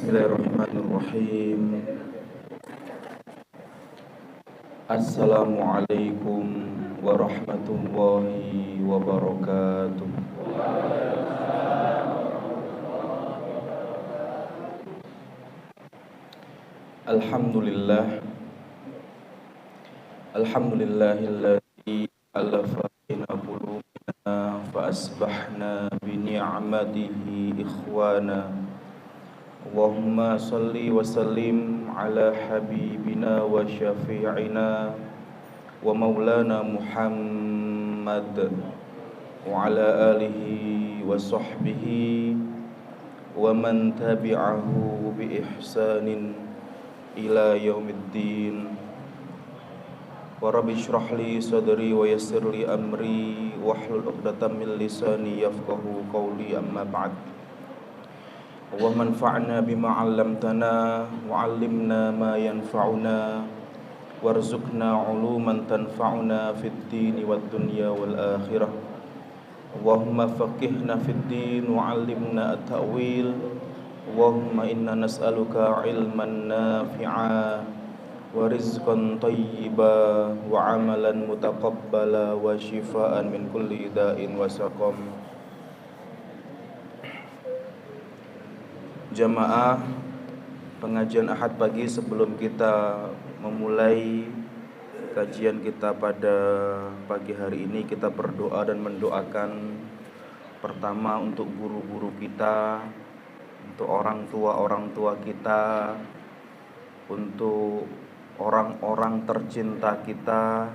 Bismillahirrahmanirrahim. Assalamualaikum warahmatullahi wabarakatuh. Alhamdulillah. Alhamdulillahilladzi alafa baina qulubina fa asbahna bi ni'matihi ikhwana. Allahumma salli wa sallim ala habibina wa syafi'ina wa maulana Muhammad wa ala alihi wa sahbihi wa man tabi'ahu bi ihsanin ila yaumiddin. Wa rabbi shrah li sadri wa yassir li amri wahlul 'uqdatam min lisani yafqahu qawli, amma ba'd. Allahumma anfa'na bima 'allamtana wa 'allimna ma yanfa'una warzuqna 'uluman tanfa'una fid dini wad dunya wal akhirah. Allahumma faqihna fid din wa 'allimna at-ta'wil. Allahumma inna nas'aluka 'ilman nafi'a wa rizqan thayyiba wa 'amalan mutaqabbala wa shifaa'an min kulli da'in wa saqam. Jamaah pengajian Ahad pagi, sebelum kita memulai kajian kita pada pagi hari ini, kita berdoa dan mendoakan pertama untuk guru-guru kita, untuk orang tua kita, untuk orang-orang tercinta kita.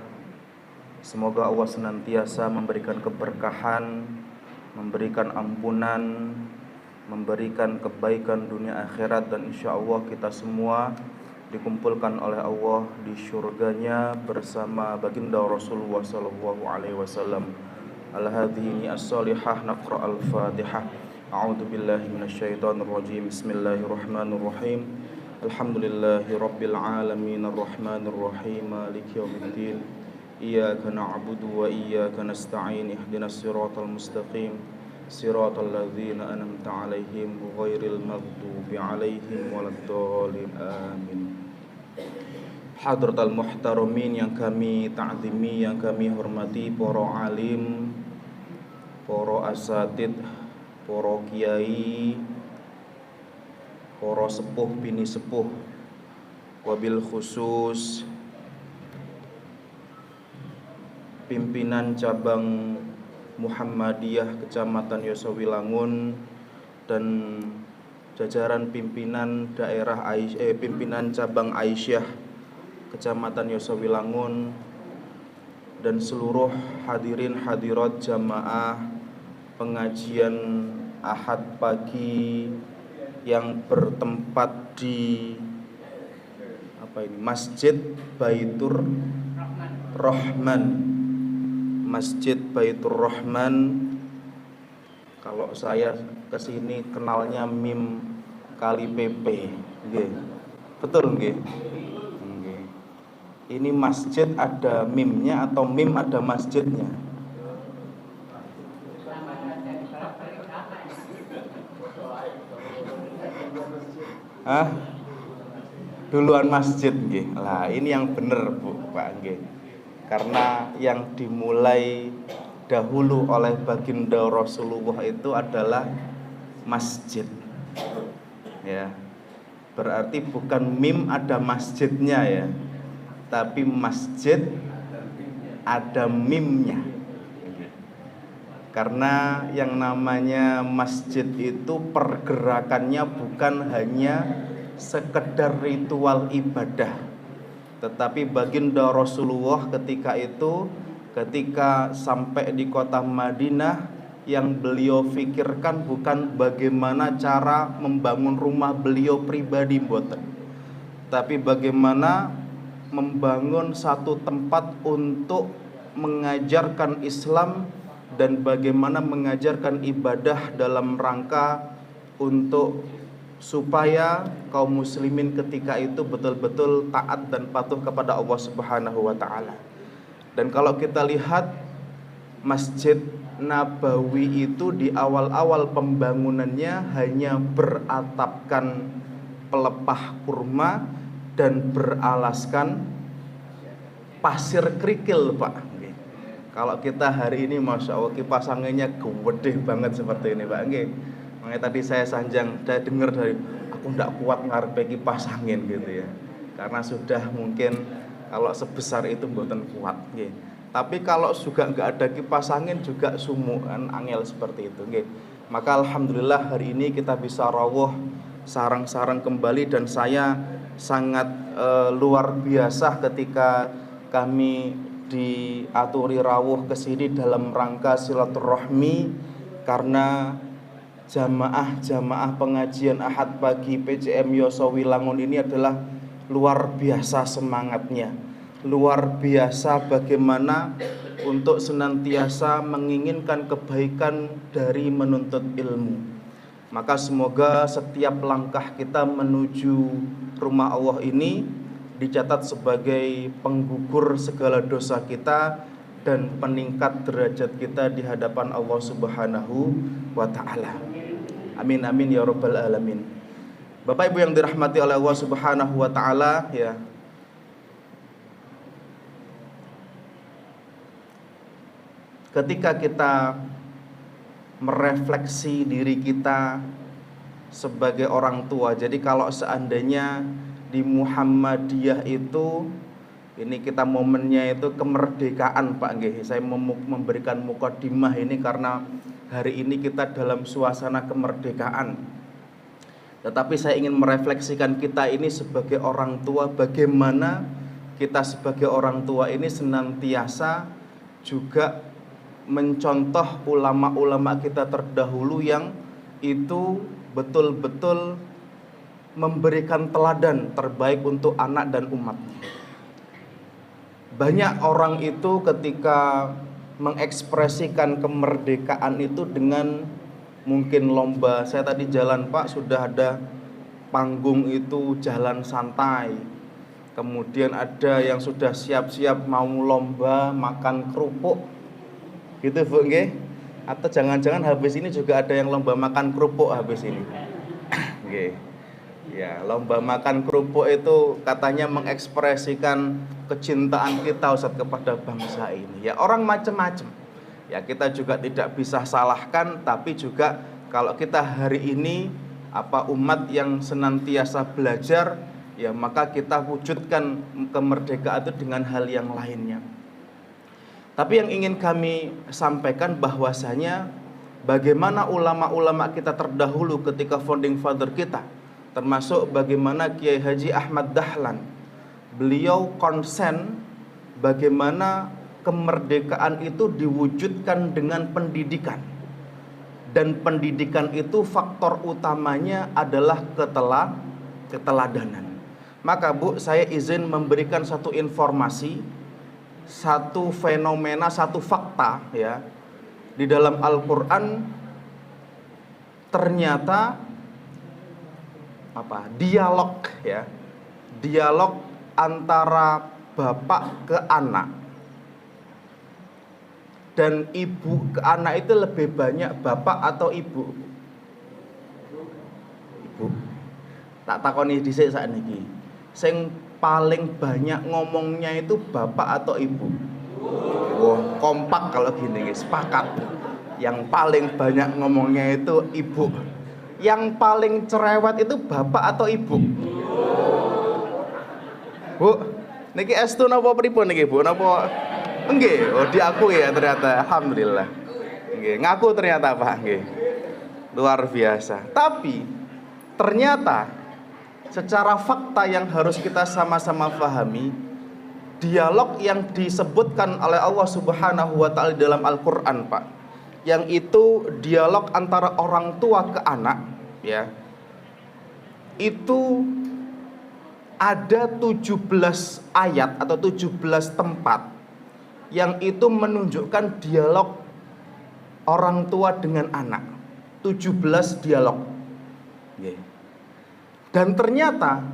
Semoga Allah senantiasa memberikan keberkahan, memberikan ampunan, memberikan kebaikan dunia akhirat, dan insya Allah kita semua dikumpulkan oleh Allah di syurganya bersama baginda Rasulullah sallallahu alaihi wasallam. Al-hadini as-salihah, naqra al-fatihah. A'udzu billahi minasyaitonir rajim. Bismillahirrahmanirrahim. Alhamdulillahi rabbil alamin arrahmanir rahim maliki yaumiddin. Iyyaka na'budu wa iyyaka nasta'in. Ihdinas siratal mustaqim. Siratal ladzina an'amta 'alaihim ghairil maghdubi 'alaihim waladdallin. Amin. Hadratal muhtaramin yang kami ta'zimi, yang kami hormati, para alim, para asatid, para kiai, para sepuh bini sepuh, wabil khusus pimpinan cabang Muhammadiyah Kecamatan Yosowilangun dan jajaran pimpinan daerah pimpinan cabang Aisyah Kecamatan Yosowilangun, dan seluruh hadirin hadirat jamaah pengajian Ahad pagi yang bertempat di Masjid Baitur Rahman. Masjid Baitur Rahman. Kalau saya kesini kenalnya mim kali PP, nggih. Betul nggih? Nggih. Ini masjid ada mimnya atau mim ada masjidnya? Hah? Duluan masjid nggih. Lah ini yang bener Bu, Pak nggih. Karena yang dimulai dahulu oleh baginda Rasulullah itu adalah masjid. Ya. Berarti bukan mim ada masjidnya ya, tapi masjid ada mimnya. Karena yang namanya masjid itu pergerakannya bukan hanya sekedar ritual ibadah, tetapi baginda Rasulullah ketika sampai di kota Madinah, yang beliau fikirkan bukan bagaimana cara membangun rumah beliau pribadi mboten, tapi bagaimana membangun satu tempat untuk mengajarkan Islam dan bagaimana mengajarkan ibadah dalam rangka untuk supaya kaum muslimin ketika itu betul-betul taat dan patuh kepada Allah Subhanahu wa taala. Dan kalau kita lihat Masjid Nabawi itu di awal-awal pembangunannya hanya beratapkan pelepah kurma dan beralaskan pasir kerikil, Pak. Nggih. Kalau kita hari ini Masya Allah kipas anginnya gede banget seperti ini, Pak. Nggih. Makanya tadi saya dengar dari aku ndak kuat ngarepe kipas angin gitu ya. Karena sudah mungkin kalau sebesar itu mboten kuat, nggih. Tapi kalau juga nggak ada kipas angin juga sumukan angel seperti itu, nggih. Maka alhamdulillah hari ini kita bisa rawuh sarang-sarang kembali dan saya sangat luar biasa ketika kami diaturi rawuh ke sini dalam rangka silaturahmi karena jamaah pengajian Ahad pagi PCM Yosowilangun ini adalah luar biasa semangatnya, luar biasa bagaimana untuk senantiasa menginginkan kebaikan dari menuntut ilmu. Maka semoga setiap langkah kita menuju rumah Allah ini dicatat sebagai penggugur segala dosa kita dan peningkat derajat kita di hadapan Allah Subhanahu wa taala. Amin amin ya rabbal alamin. Bapak Ibu yang dirahmati oleh Allah Subhanahu wa taala ya. Ketika kita merefleksi diri kita sebagai orang tua. Jadi kalau seandainya di Muhammadiyah itu ini kita momennya itu kemerdekaan, Pak nggih. Saya memberikan mukadimah ini karena hari ini kita dalam suasana kemerdekaan. Tetapi saya ingin merefleksikan kita ini sebagai orang tua, bagaimana kita sebagai orang tua ini senantiasa juga mencontoh ulama-ulama kita terdahulu yang itu betul-betul memberikan teladan terbaik untuk anak dan umatnya. Banyak orang itu ketika mengekspresikan kemerdekaan itu dengan mungkin lomba. Saya tadi jalan, Pak, sudah ada panggung itu jalan santai. Kemudian ada yang sudah siap-siap mau lomba makan kerupuk. Gitu, Bu, nggih? Atau jangan-jangan habis ini juga ada yang lomba makan kerupuk habis ini. Nggih. Ya, lomba makan kerupuk itu katanya mengekspresikan kecintaan kita Ustaz kepada bangsa ini. Ya, orang macam-macam. Ya, kita juga tidak bisa salahkan, tapi juga kalau kita hari ini umat yang senantiasa belajar, ya maka kita wujudkan kemerdekaan itu dengan hal yang lainnya. Tapi yang ingin kami sampaikan bahwasanya bagaimana ulama-ulama kita terdahulu ketika founding father kita, termasuk bagaimana Kiai Haji Ahmad Dahlan, beliau konsen bagaimana kemerdekaan itu diwujudkan dengan pendidikan. Dan pendidikan itu faktor utamanya adalah keteladanan. Maka Bu, saya izin memberikan satu informasi, satu fenomena, satu fakta ya. Di dalam Al-Qur'an ternyata dialog ya. Dialog antara bapak ke anak dan ibu ke anak itu lebih banyak bapak atau ibu? Ibu. Tak takoni dhisik sakniki. Sing paling banyak ngomongnya itu bapak atau ibu? Wah, kompak kalau gini, sepakat. Yang paling banyak ngomongnya itu ibu. Yang paling cerewet itu bapak atau ibu? Bu, niki estu napa pripun niki Bu? Napa nggih? Oh, diakui ya ternyata. Alhamdulillah. Nggih, ngaku ternyata Pak nggih. Luar biasa. Tapi ternyata secara fakta yang harus kita sama-sama pahami, dialog yang disebutkan oleh Allah Subhanahu wa taala dalam Al-Qur'an, Pak, yang itu dialog antara orang tua ke anak ya. Itu ada 17 ayat atau 17 tempat yang itu menunjukkan dialog orang tua dengan anak. 17 dialog. Dan ternyata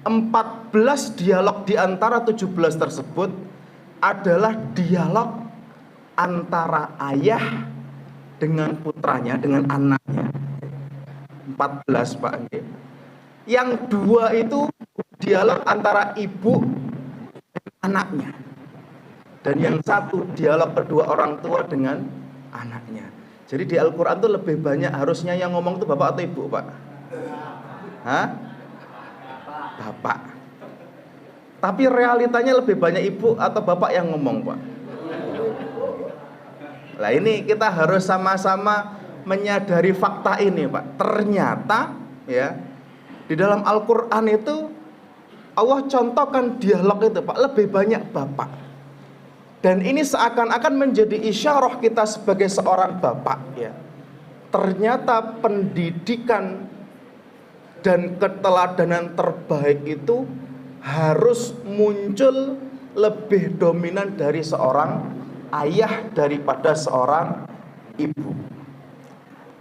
14 dialog di antara 17 tersebut adalah dialog antara ayah dengan putranya, dengan anaknya. 14 Pak. Yang dua itu dialog antara ibu dan anaknya. Dan yang satu dialog kedua orang tua dengan anaknya. Jadi di Al-Quran itu lebih banyak harusnya yang ngomong itu bapak atau ibu, Pak? Hah? Bapak. Tapi realitanya lebih banyak ibu atau bapak yang ngomong, Pak? Nah ini kita harus sama-sama menyadari fakta ini, Pak. Ternyata ya di dalam Al-Quran itu Allah contohkan dialog itu, Pak, lebih banyak bapak. Dan ini seakan-akan menjadi isyarah kita sebagai seorang bapak ya. Ternyata pendidikan dan keteladanan terbaik itu harus muncul lebih dominan dari seorang ayah daripada seorang ibu.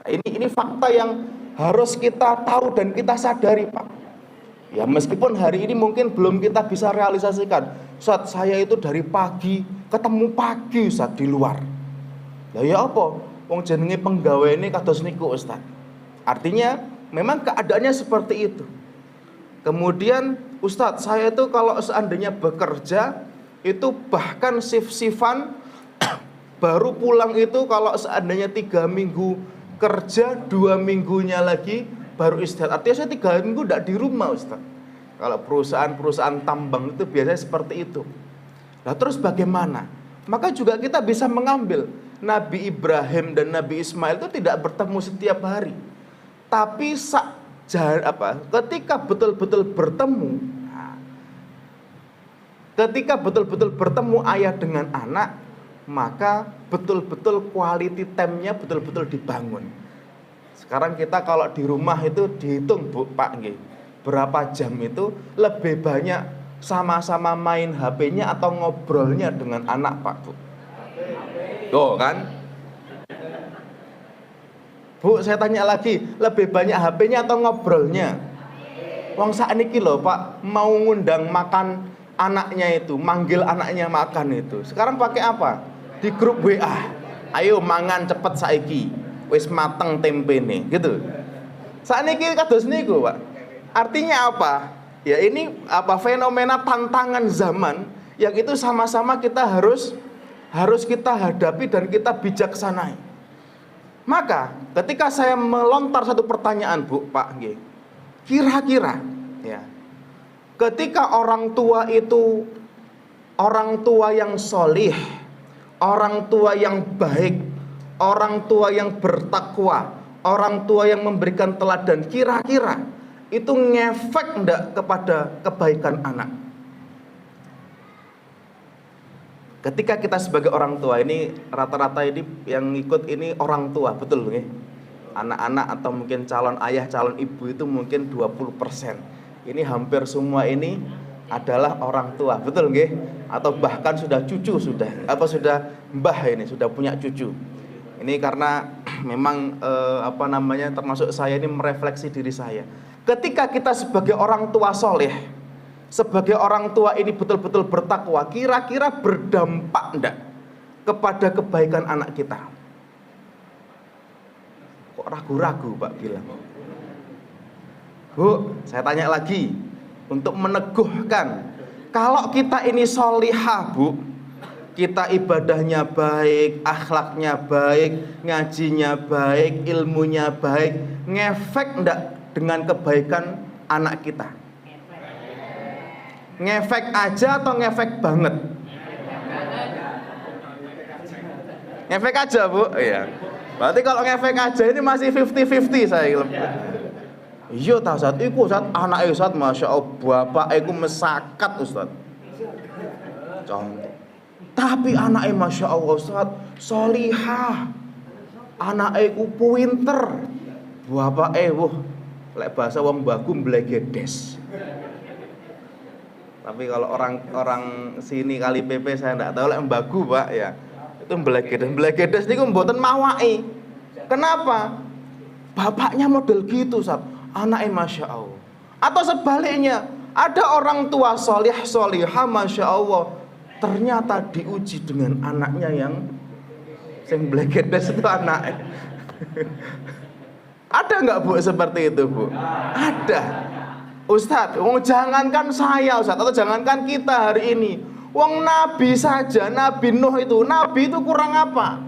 Nah, ini fakta yang harus kita tahu dan kita sadari, Pak. Ya meskipun hari ini mungkin belum kita bisa realisasikan. Ustaz, saya itu dari pagi ketemu pagi Ustaz di luar. Lah ya apa? Wong jenenge penggaweane kados niku Ustaz. Artinya memang keadaannya seperti itu. Kemudian Ustaz, saya itu kalau seandainya bekerja itu bahkan shift-shiftan baru pulang itu kalau seandainya 3 minggu kerja, 2 minggunya lagi baru istirahat. Artinya saya 3 minggu tidak di rumah, Ustaz. Kalau perusahaan-perusahaan tambang itu biasanya seperti itu. Nah terus bagaimana? Maka juga kita bisa mengambil Nabi Ibrahim dan Nabi Ismail itu tidak bertemu setiap hari. Tapi ketika betul-betul bertemu, ketika betul-betul bertemu ayah dengan anak, maka betul-betul quality time-nya betul-betul dibangun. Sekarang kita kalau di rumah itu dihitung, Bu, Pak, berapa jam itu lebih banyak sama-sama main HP-nya atau ngobrolnya dengan anak, Pak, Bu. Tuh kan? Bu, saya tanya lagi, lebih banyak HP-nya atau ngobrolnya? Wong sakniki lho, Pak, mau ngundang makan anaknya itu, manggil anaknya makan itu. Sekarang pakai apa? Di grup WA. Ayo mangan cepet saiki. Wis mateng tempe nih, gitu. Sakniki kados niku, Pak. Artinya apa? Ya ini fenomena tantangan zaman yang itu sama-sama kita harus kita hadapi dan kita bijaksanai. Maka ketika saya melontar satu pertanyaan, Bu, Pak, kira-kira ya, ketika orang tua itu orang tua yang solih, orang tua yang baik, orang tua yang bertakwa, orang tua yang memberikan teladan, kira-kira itu ngefek enggak kepada kebaikan anak? Ketika kita sebagai orang tua ini rata-rata ini yang ikut ini orang tua, betul nggih? Anak-anak atau mungkin calon ayah, calon ibu itu mungkin 20%. Ini hampir semua ini adalah orang tua, betul nggih? Atau bahkan sudah cucu sudah mbah ini, sudah punya cucu. Ini karena memang termasuk saya ini merefleksi diri saya. Ketika kita sebagai orang tua soleh, sebagai orang tua ini betul-betul bertakwa, kira-kira berdampak enggak kepada kebaikan anak kita? Kok ragu-ragu, Pak, bilang? Bu, saya tanya lagi untuk meneguhkan. Kalau kita ini solihah, Bu, kita ibadahnya baik, akhlaknya baik, ngajinya baik, ilmunya baik, ngefek enggak dengan kebaikan anak kita? Ngefek aja atau ngefek banget? Ngefek aja, Bu. Iya. Berarti kalau ngefek aja ini masih 50-50 saya. Iya ta, Ustaz. Iku Ustaz, anak Ustaz, Masya Allah, bapak iku mesakat, Ustaz. Contoh. Tapi anaknya Masya Allah, Ustaz, solihah. Anaknya ku pinter. Bapak lek bahasa wong bagu mblegedes. Tapi kalau orang sini kali PP saya enggak tahu lek mbagu, Pak, ya. Itu mblegedes niku mboten mawaki. Kenapa? Bapaknya model gitu, Ustaz. Anaknya Masya Allah. Atau sebaliknya, ada orang tua solih solihah Masya Allah, ternyata diuji dengan anaknya yang sing blegedes itu anaknya. Ada nggak, Bu, seperti itu, Bu? Ada. Ustadz, jangankan saya Ustadz, atau jangankan kita hari ini, wong Nabi saja, Nabi Nuh itu, Nabi itu kurang apa?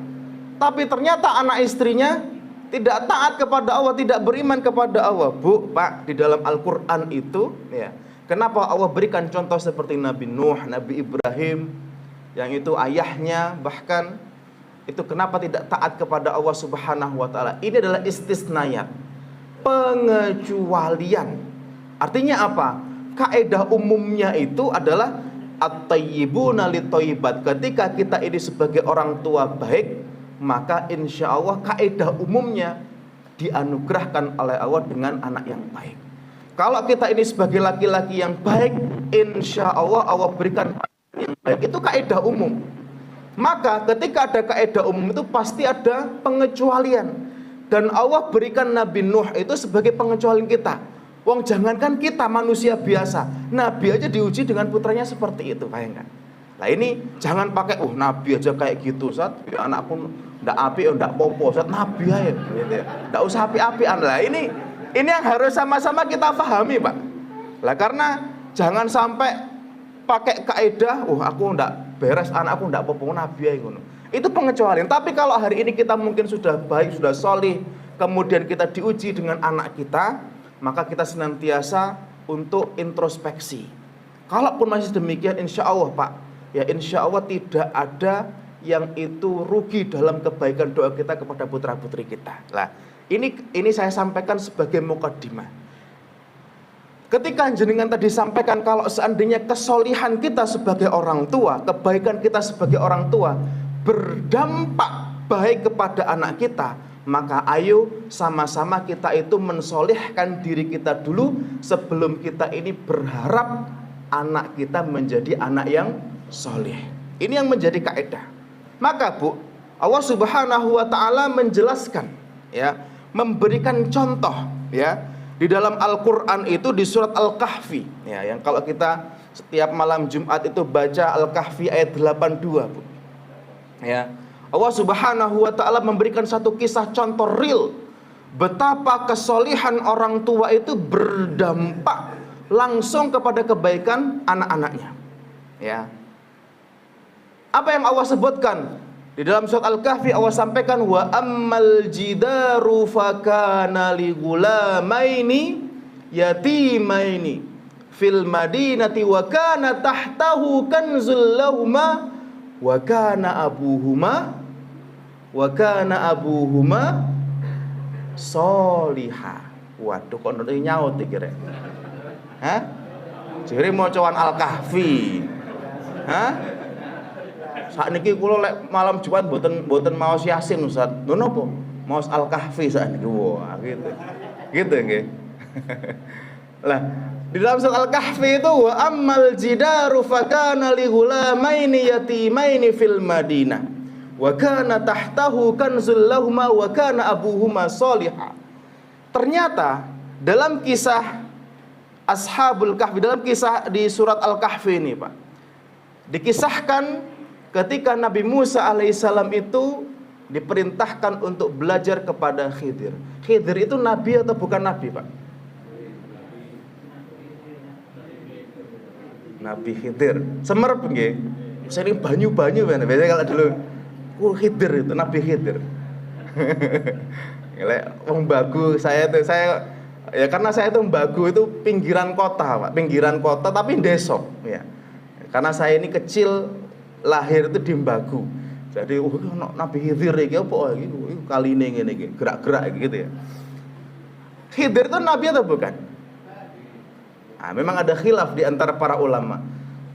Tapi ternyata anak istrinya tidak taat kepada Allah, tidak beriman kepada Allah. Bu, Pak, di dalam Al-Quran itu ya, kenapa Allah berikan contoh seperti Nabi Nuh, Nabi Ibrahim, yang itu ayahnya bahkan itu kenapa tidak taat kepada Allah Subhanahu wa taala? Ini adalah istisnayat, pengecualian. Artinya apa? Kaidah umumnya itu adalah at-tayyibuna lit-thayyibat. Ketika kita ini sebagai orang tua baik, maka insya Allah kaidah umumnya dianugerahkan oleh Allah dengan anak yang baik. Kalau kita ini sebagai laki-laki yang baik, insya Allah Allah berikan yang baik. Itu kaidah umum. Maka ketika ada kaidah umum itu pasti ada pengecualian. Dan Allah berikan Nabi Nuh itu sebagai pengecualian kita. Wong jangankan kita manusia biasa, Nabi aja diuji dengan putranya seperti itu, bayangkan. Nah ini jangan pakai, Nabi aja kayak gitu, Ustaz, ya, anakku ndak api, ndak popo, Ustaz, Nabi aja, gitu ya. Ndak usah api-apian lah. Ini yang harus sama-sama kita pahami, Pak. Lah karena jangan sampai pakai kaidah, aku ndak beres, anakku ndak popo, Nabi aja ngono. Itu pengecualian. Tapi kalau hari ini kita mungkin sudah baik, sudah solih, kemudian kita diuji dengan anak kita, maka kita senantiasa untuk introspeksi. Kalaupun masih demikian, insya Allah Pak, ya insya Allah tidak ada yang itu rugi dalam kebaikan doa kita kepada putra-putri kita. Nah, ini saya sampaikan sebagai mukadimah. Ketika jenengan tadi sampaikan kalau seandainya kesolihan kita sebagai orang tua, kebaikan kita sebagai orang tua berdampak baik kepada anak kita, maka ayo sama-sama kita itu mensolihkan diri kita dulu sebelum kita ini berharap anak kita menjadi anak yang soleh. Ini yang menjadi kaidah. Maka Bu, Allah Subhanahu wa taala menjelaskan ya, memberikan contoh ya di dalam Al-Qur'an itu di surat Al-Kahfi ya, yang kalau kita setiap malam Jumat itu baca Al-Kahfi ayat 82 Bu. Ya. Allah Subhanahu wa taala memberikan satu kisah contoh real betapa kesolihan orang tua itu berdampak langsung kepada kebaikan anak-anaknya. Ya. Apa yang Allah sebutkan? Di dalam surat Al-Kahfi Allah sampaikan wa ammal jidaru fakana li gulamaini yatimaini fil madinati wa kana tahtahu kanzul lahuma wa kana abuhuma soliha. Waduh, kok nanti nyaut kira. Hah? Jadi mau cawan Al-Kahfi. Hah? Saat niki kula lek malam Jumat mboten maos Yasin Ustaz. Lho napa? Maos Al-Kahfi saat niki. Wah, gitu. Gitu nggih. Lah, di dalam surat Al-Kahfi itu wa ammal jidaru fakana li ghulamaini yatimaini fil Madinah wa kana tahtahu kanzul lahuma wa kana abuhuma sholiha. Ternyata dalam kisah Ashabul Kahfi, dalam kisah di surat Al-Kahfi ini Pak, dikisahkan ketika Nabi Musa alaihissalam itu diperintahkan untuk belajar kepada Khidir. Khidir itu nabi atau bukan nabi Pak? Nabi Khidir. Semerep nggih. Sering banyu-banyu kan. Biasanya kalau dulu Khidir itu Nabi Khidir. Lek wong Bagu saya ya karena saya itu Bagu itu pinggiran kota, Pak. Pinggiran kota tapi desa ya. Karena saya ini kecil lahir itu di Bagu. Jadi Nabi Khidir iki apa iki kaline ngene iki, gerak-gerak gitu ya. Khidir itu nabi atau bukan? Nah, memang ada khilaf di antara para ulama.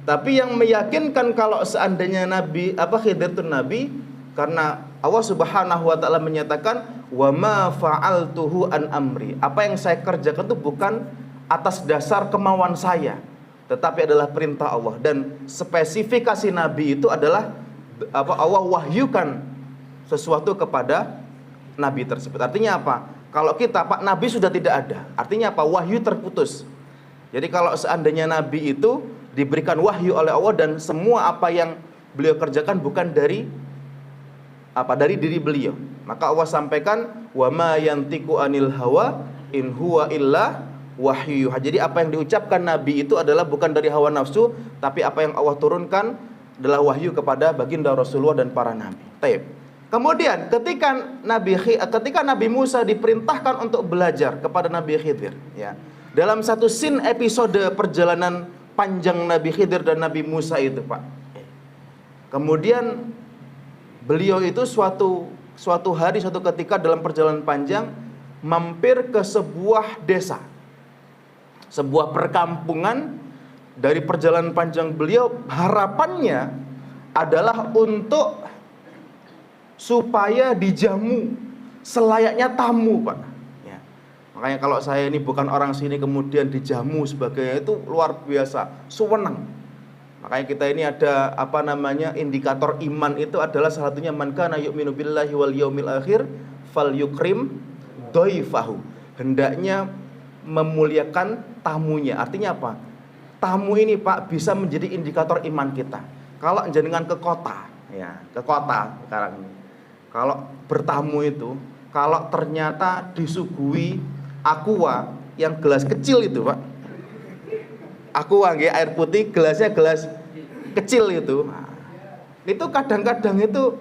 Tapi yang meyakinkan kalau seandainya Nabi Khidir itu nabi, karena Allah Subhanahu wa taala menyatakan wa ma fa'altuhu an amri. Apa yang saya kerjakan itu bukan atas dasar kemauan saya, tetapi adalah perintah Allah. Dan spesifikasi nabi itu adalah Allah wahyukan sesuatu kepada nabi tersebut. Artinya apa? Kalau kita Pak nabi sudah tidak ada. Artinya apa? Wahyu terputus. Jadi kalau seandainya Nabi itu diberikan wahyu oleh Allah dan semua apa yang beliau kerjakan bukan dari diri beliau, maka Allah sampaikan wa ma yantiqu anil hawa in huwa illa wahyu. Jadi apa yang diucapkan Nabi itu adalah bukan dari hawa nafsu, tapi apa yang Allah turunkan adalah wahyu kepada baginda Rasulullah dan para nabi. Taib. Kemudian ketika Nabi Musa diperintahkan untuk belajar kepada Nabi Khidir, ya. Dalam satu scene episode perjalanan panjang Nabi Khidir dan Nabi Musa itu, Pak. Kemudian beliau itu suatu hari, suatu ketika dalam perjalanan panjang mampir ke sebuah desa, sebuah perkampungan. Dari perjalanan panjang beliau, harapannya adalah untuk supaya dijamu selayaknya tamu, Pak. Ya. Makanya kalau saya ini bukan orang sini kemudian dijamu sebagainya, itu luar biasa, suwenang. Makanya kita ini ada indikator iman itu adalah salah satunya man kana yu'minu billahi wal yaumil akhir falyukrim dhaifahu. Hendaknya memuliakan tamunya. Artinya apa? Tamu ini, Pak, bisa menjadi indikator iman kita. Kalau jenengan ke kota, ya, ke kota sekarang ini. Kalau bertamu itu, kalau ternyata disuguhi aqua yang gelas kecil itu, Pak. Aqua nggih, air putih, gelasnya gelas kecil itu. Nah, itu kadang-kadang itu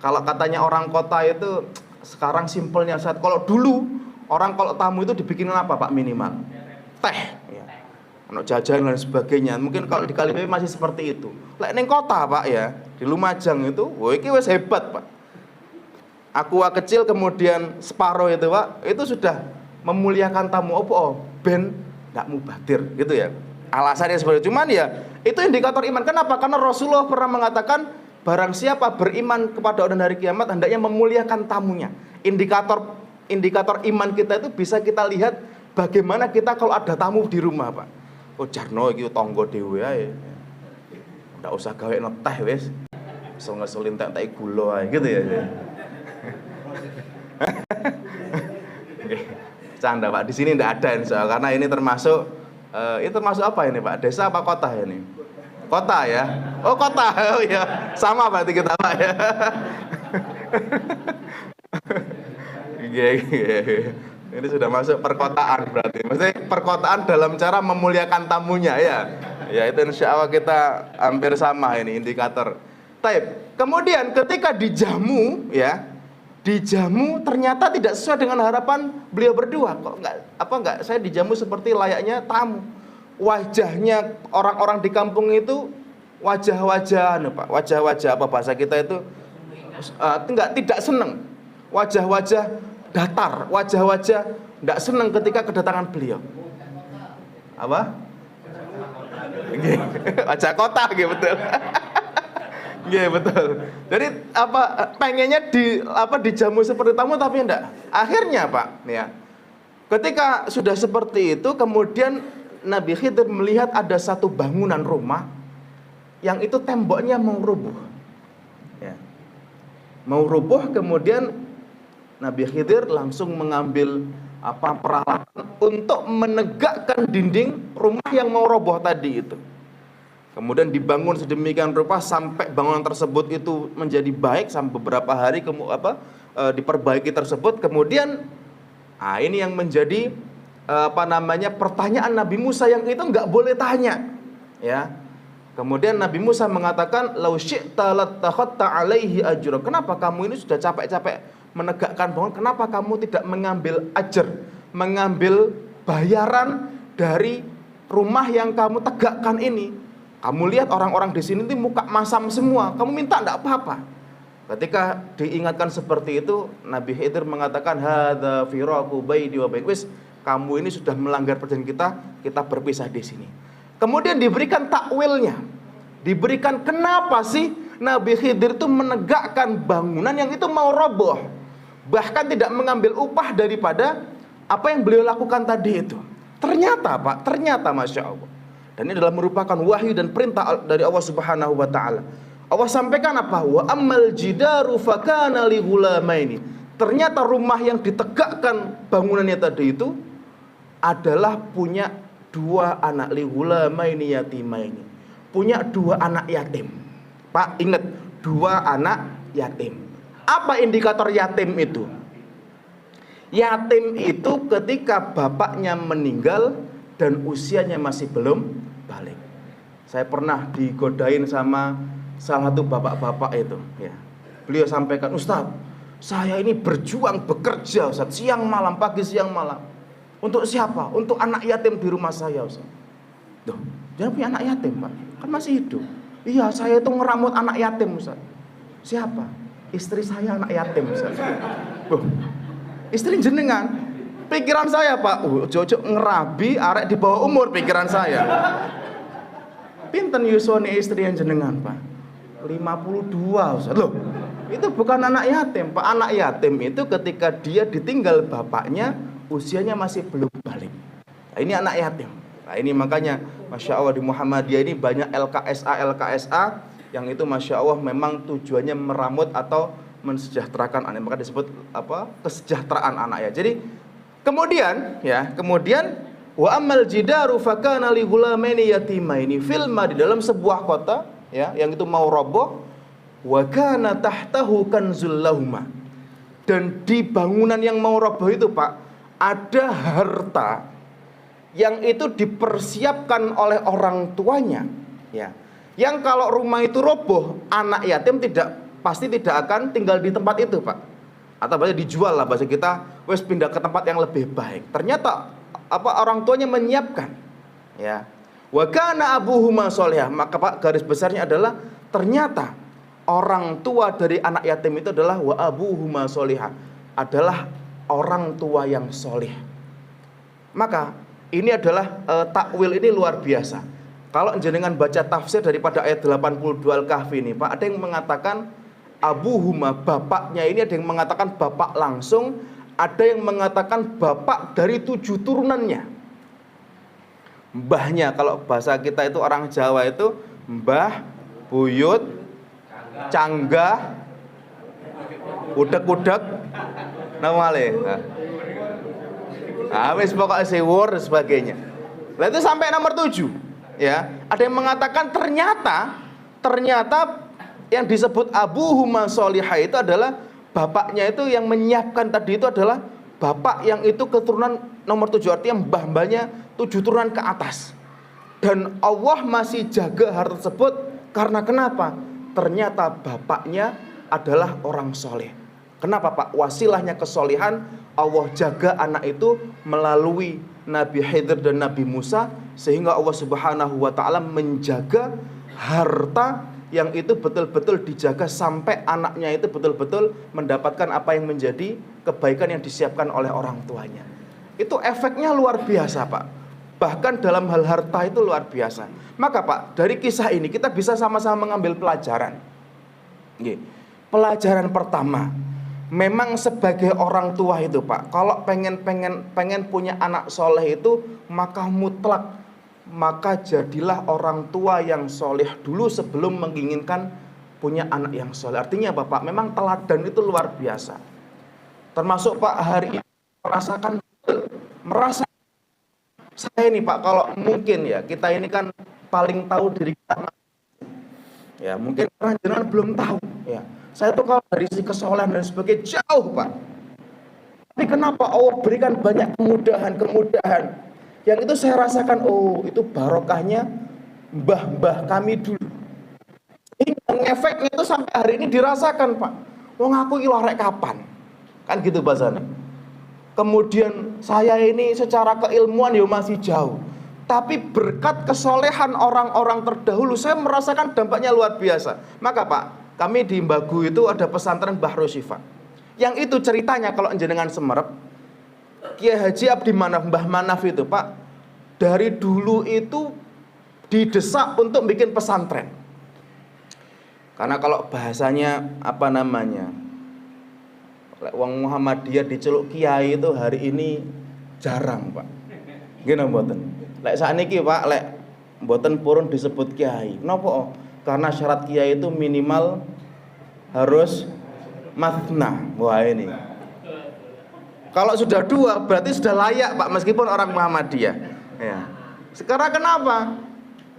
kalau katanya orang kota itu sekarang simpelnya saat kalau dulu orang kalau tamu itu dibikinin apa, Pak, minimal? Teh, ya. Untuk jajan dan sebagainya. Mungkin kalau di Kalimalang masih seperti itu. Lek ning kota, Pak, ya, di Lumajang itu, wah iki wis hebat, Pak. Aqua kecil kemudian separuh itu, Pak, itu sudah memuliakan tamu. Ben nggak mubadir gitu ya. Alasannya seperti itu. Cuman ya itu indikator iman. Kenapa? Karena Rasulullah pernah mengatakan barang siapa beriman kepada orang hari kiamat hendaknya memuliakan tamunya. Indikator iman kita itu bisa kita lihat bagaimana kita kalau ada tamu di rumah, Pak. Oh jarno iki tangga dhewe ae. Ndak usah gawe teh wis. Iso ngeselin tak gula ae gitu ya. Canda, Pak. Di sini ndak ada insya Allah, karena ini termasuk apa ini, Pak? Desa apa kota ini? Kota ya. Oh kota. Oh ya. Sama berarti kita, Pak ya. Ini sudah masuk perkotaan berarti. Maksudnya perkotaan dalam cara memuliakan tamunya ya. Ya itu insya Allah kita hampir sama ini indikator. Taib. Kemudian ketika dijamu ya, dijamu ternyata tidak sesuai dengan harapan beliau berdua. Kok enggak saya dijamu seperti layaknya tamu. Wajahnya orang-orang di kampung itu wajah-wajah Pak, wajah-wajah apa bahasa kita itu tidak senang. Wajah-wajah datar, wajah-wajah tidak senang ketika kedatangan beliau. Apa? Wajah kota gitu, betul. Iya betul. Jadi pengennya dijamu seperti tamu tapi enggak. Akhirnya, Pak, ya. Ketika sudah seperti itu kemudian Nabi Khidir melihat ada satu bangunan rumah yang itu temboknya mau rubuh. Ya. Mau rubuh, kemudian Nabi Khidir langsung mengambil peralatan untuk menegakkan dinding rumah yang mau roboh tadi itu. Kemudian dibangun sedemikian rupa sampai bangunan tersebut itu menjadi baik sampai beberapa hari diperbaiki tersebut. Kemudian ini yang menjadi pertanyaan Nabi Musa yang itu nggak boleh tanya, ya. Kemudian Nabi Musa mengatakan, "Lau syi'ta lattakhadta 'alaihi ajra." Kenapa kamu ini sudah capek-capek menegakkan bangunan, kenapa kamu tidak mengambil ajar, mengambil bayaran dari rumah yang kamu tegakkan ini? Kamu lihat orang-orang di sini itu muka masam semua, kamu minta enggak apa-apa. Ketika diingatkan seperti itu, Nabi Khidir mengatakan, "Hadza firaqu baini wa bain." Wis, kamu ini sudah melanggar perjanjian kita berpisah di sini. Kemudian diberikan takwilnya. Diberikan kenapa sih Nabi Khidir itu menegakkan bangunan yang itu mau roboh. Bahkan tidak mengambil upah daripada apa yang beliau lakukan tadi itu. Ternyata, Pak, Masya Allah. Dan ini adalah merupakan wahyu dan perintah dari Allah Subhanahu wa Ta'ala. Allah sampaikan apa? Wa ammal jidaru fakana li ghulamaini. Ternyata rumah yang ditegakkan bangunannya tadi itu adalah punya dua anak, li ghulamaini yatimaini. Punya dua anak yatim. Pak, ingat, dua anak yatim. Apa indikator yatim itu? Yatim itu ketika bapaknya meninggal dan usianya masih belum balik. Saya pernah digodain sama salah satu bapak-bapak itu, ya. Beliau sampaikan, "Ustaz, saya ini berjuang bekerja, Ustaz, siang malam, pagi siang malam. Untuk siapa? Untuk anak yatim di rumah saya, Ustaz." Loh, jangan punya anak yatim, Pak. Kan masih hidup. Iya, saya itu ngeramut anak yatim, Ustaz. Siapa? Istri saya anak yatim, Ustaz. Loh, istri jenengan? Pikiran saya, Pak, ojo-ojo ngerabi arek di bawah umur pikiran saya. Pinten yusone istri yang jenengan, Pak? 52, Ustaz. Loh, itu bukan anak yatim, Pak. Anak yatim itu ketika dia ditinggal bapaknya, usianya masih belum balik. Nah, ini anak yatim. Nah, ini makanya Masya Allah di Muhammadiyah ini banyak LKSA yang itu Masya Allah memang tujuannya meramut atau mensejahterakan anak, maka disebut apa? Kesejahteraan anak ya. Jadi kemudian wa amal jidaru fakana li ghulamaini yatimaini fil di dalam sebuah kota ya yang itu mau roboh, wa kana tahtahu kanzul lahuma. Dan di bangunan yang mau roboh itu, Pak, ada harta yang itu dipersiapkan oleh orang tuanya ya. Yang kalau rumah itu roboh, anak yatim pasti tidak akan tinggal di tempat itu, Pak. Atau bahasa dijual lah bahasa kita, wes pindah ke tempat yang lebih baik. Ternyata orang tuanya menyiapkan ya. Wa kana abuhuma sholihah. Maka Pak, garis besarnya adalah ternyata orang tua dari anak yatim itu adalah wa abuhuma sholihah, adalah orang tua yang solih. Maka ini adalah takwil ini luar biasa. Kalau jenengan baca tafsir daripada ayat 82 Al-Kahfi ini, Pak, ada yang mengatakan abuhuma, bapaknya ini, ada yang mengatakan bapak langsung, ada yang mengatakan bapak dari 7 turunannya. Mbahnya, kalau bahasa kita itu orang Jawa itu mbah, buyut, canggah, udek-udek, namale. Wis pokoknya sewur dan sebagainya. Nah itu sampai nomor 7 ya. Ada yang mengatakan ternyata yang disebut abuhuma sholihah itu adalah bapaknya itu yang menyiapkan tadi itu adalah bapak yang itu keturunan nomor 7, artinya mbah-mbahnya 7 turunan ke atas. Dan Allah masih jaga hal tersebut karena kenapa? Ternyata bapaknya adalah orang soleh. Kenapa, Pak? Wasilahnya kesolihan, Allah jaga anak itu melalui Nabi Khidir dan Nabi Musa, sehingga Allah Subhanahu wa taala menjaga harta yang itu betul-betul dijaga sampai anaknya itu betul-betul mendapatkan apa yang menjadi kebaikan yang disiapkan oleh orang tuanya. Itu efeknya luar biasa, Pak. Bahkan dalam hal harta itu luar biasa. Maka, Pak, dari kisah ini kita bisa sama-sama mengambil pelajaran. Pelajaran pertama, memang sebagai orang tua itu, Pak, kalau pengen punya anak soleh itu, maka mutlak, maka jadilah orang tua yang soleh dulu sebelum menginginkan punya anak yang soleh. Artinya apa, Pak? Memang teladan itu luar biasa. Termasuk, Pak, hari ini merasa saya ini, Pak, kalau mungkin ya kita ini kan paling tahu diri kita. Ya mungkin orang jenengan belum tahu ya. Saya tuh kalau dari sisi kesolehan dan sebagainya jauh, Pak. Tapi kenapa Allah berikan banyak kemudahan yang itu saya rasakan, oh itu barokahnya mbah-mbah kami dulu. Ini efeknya itu sampai hari ini dirasakan, Pak. Wong aku iki arek kapan? Kan gitu bahasanya. Kemudian saya ini secara keilmuan ya masih jauh. Tapi berkat kesolehan orang-orang terdahulu saya merasakan dampaknya luar biasa. Maka, Pak, kami di Mbagu itu ada pesantren Bahru Syifa. Yang itu ceritanya kalau jenengan Semerep, Kiai Haji Abdi Manaf, Mbah Manaf itu, Pak, dari dulu itu didesak untuk bikin pesantren. Karena kalau bahasanya apa namanya, wong Muhammadiyah diceluk kiai itu hari ini jarang, Pak. Nggih mboten. Lek sakniki, Pak, lek mboten purun disebut kiai. Napa? Karena syarat kiai itu minimal harus mathna. Wah ini. Kalau sudah 2 berarti sudah layak, Pak, meskipun orang Muhammadiyah. Ya. Sekarang kenapa?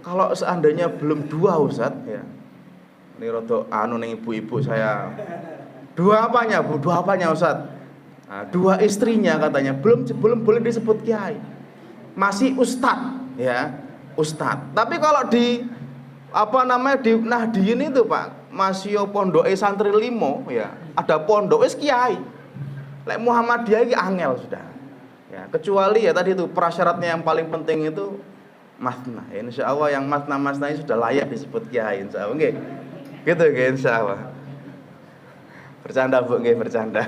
Kalau seandainya belum 2, Ustaz, ya. Ini rodok anu ning ibu-ibu saya. 2 apanya, Bu? 2 apanya, Ustaz? Nah, 2 istrinya katanya belum boleh disebut kiai, masih ustad, ya ustad. Tapi kalau di di Nahdien itu Pak, masih pondoke santri limo, ya ada pondok wis kiai. Lek Muhammadiyah iki angel sudah. Ya, kecuali ya tadi itu prasyaratnya yang paling penting itu masna. Ya, insya Allah yang masna ini sudah layak disebut kiai, insya Allah. Nggih. Gitu nggih, insya Allah. Bercanda Bu, nggih bercanda.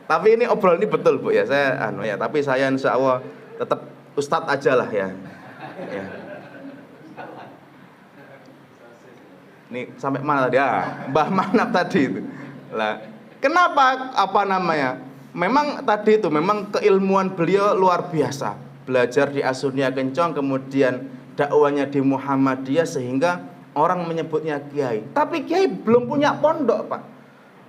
Tapi ini obrolan ini betul Bu ya, saya tapi saya insya Allah tetap ustadz aja lah ya. Ya. Ini sampai mana tadi? Mbah Manap tadi itu. Lah, kenapa memang tadi itu memang keilmuan beliau luar biasa. Belajar di Asunia Kencong, kemudian dakwanya di Muhammadiyah sehingga orang menyebutnya kiai. Tapi kiai belum punya pondok, Pak.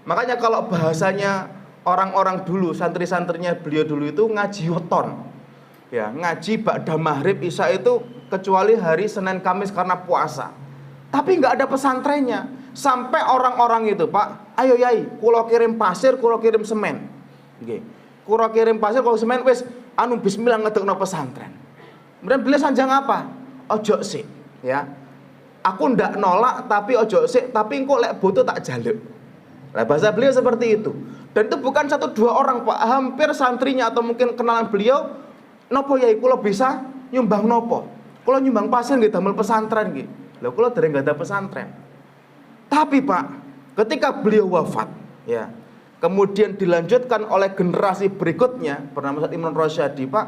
Makanya kalau bahasanya orang-orang dulu, santri-santrinya beliau dulu itu ngaji weton. Ya, ngaji ba'da maghrib isya itu kecuali hari Senin Kamis karena puasa. Tapi nggak ada pesantrennya. Sampai orang-orang itu, Pak, ayo yai, kulo kirim pasir, kulo kirim semen. Nggih. Kulo kirim pasir, kulo semen, wis bismillah ngedekno pesantren. Kemudian beliau sanjang apa? Ojo sik, ya. Aku ndak nolak tapi ojo sik, tapi engko lek butuh tak jaluk. Nah, bahasa beliau seperti itu. Dan itu bukan 1-2 orang, Pak. Hampir santrinya atau mungkin kenalan beliau, nopo yai kulo bisa nyumbang nopo? Kulo nyumbang pasir nggih damel pesantren nggih. Lah kula dereng enggak ada pesantren. Tapi Pak, ketika beliau wafat, ya, kemudian dilanjutkan oleh generasi berikutnya bernama Ustaz Imron Rosyadi, Pak,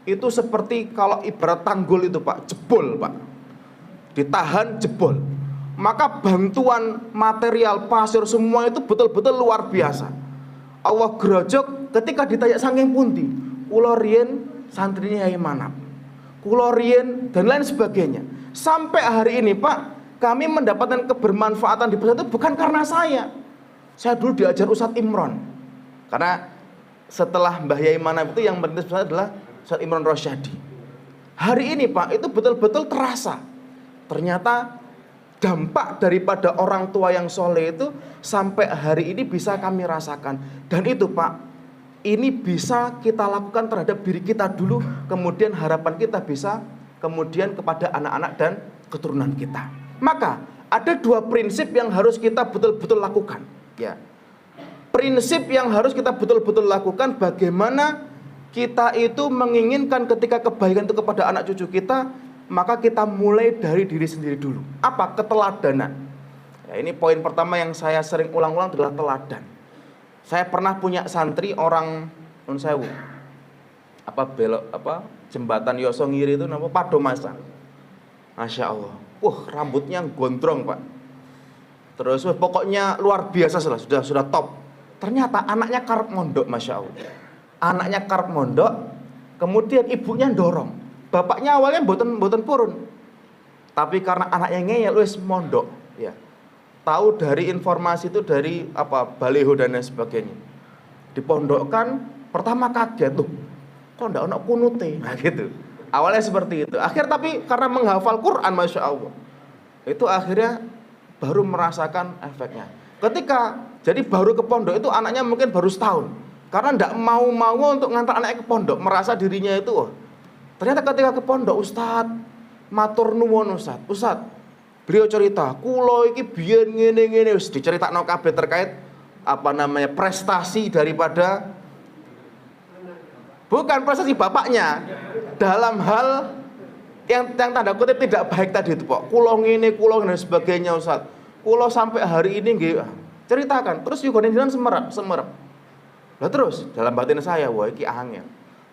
itu seperti kalau ibarat tanggul itu, Pak, jebol, Pak. Ditahan jebol. Maka bantuan material, pasir semua itu betul-betul luar biasa. Allah grojok ketika ditanya saking pundi, kula riyen santrinya Yai Manap, kula riyen dan lain sebagainya. Sampai hari ini Pak, kami mendapatkan kebermanfaatan di pesantren itu bukan karena saya. Saya dulu diajar Ustadz Imron. Karena setelah Mbah Yai Manap itu yang merintis pesantren adalah Ustadz Imron Rosyadi. Hari ini Pak, itu betul-betul terasa. Ternyata dampak daripada orang tua yang soleh itu sampai hari ini bisa kami rasakan. Dan itu Pak, ini bisa kita lakukan terhadap diri kita dulu, kemudian harapan kita bisa kemudian kepada anak-anak dan keturunan kita. Maka ada 2 prinsip yang harus kita betul-betul lakukan, ya. Prinsip yang harus kita betul-betul lakukan, bagaimana kita itu menginginkan ketika kebaikan itu kepada anak cucu kita, maka kita mulai dari diri sendiri dulu. Apa? Keteladanan. Ya, ini poin pertama yang saya sering ulang-ulang adalah teladan. Saya pernah punya santri orang Nun Sewu. Jembatan Yosongiri itu nama Padomasan. Masya Allah. Rambutnya gondrong, Pak. Terus pokoknya luar biasa sudah top. Ternyata anaknya karep mondok, Masya Allah. Anaknya karep mondok, kemudian ibunya dorong. Bapaknya awalnya mboten purun. Tapi karena anaknya ngeyel wis mondok, ya. Tahu dari informasi itu dari baliho dan lain sebagainya. Dipondokkan, pertama kaget tuh. Kok ndak ono kunute, nah gitu. Awalnya seperti itu. Tapi karena menghafal Quran, Masya Allah, itu akhirnya baru merasakan efeknya. Jadi baru ke pondok itu anaknya mungkin baru setahun. Karena ndak mau untuk ngantar anaknya ke pondok, merasa dirinya itu. Ternyata ketika ke pondok, Ustaz, matur nuwun Ustaz, beliau cerita, kulo iki biyen ngene-ngene, wis diceritakno kabeh terkait prestasi daripada bukan prestasi bapaknya dalam hal yang tanda kutip tidak baik tadi itu, Pak. Kulo ngene dan sebagainya, Ustaz. Kulo sampai hari ini nggih ceritakan. Terus juga jenengan semerap. Lah terus dalam batin saya, wah iki angel.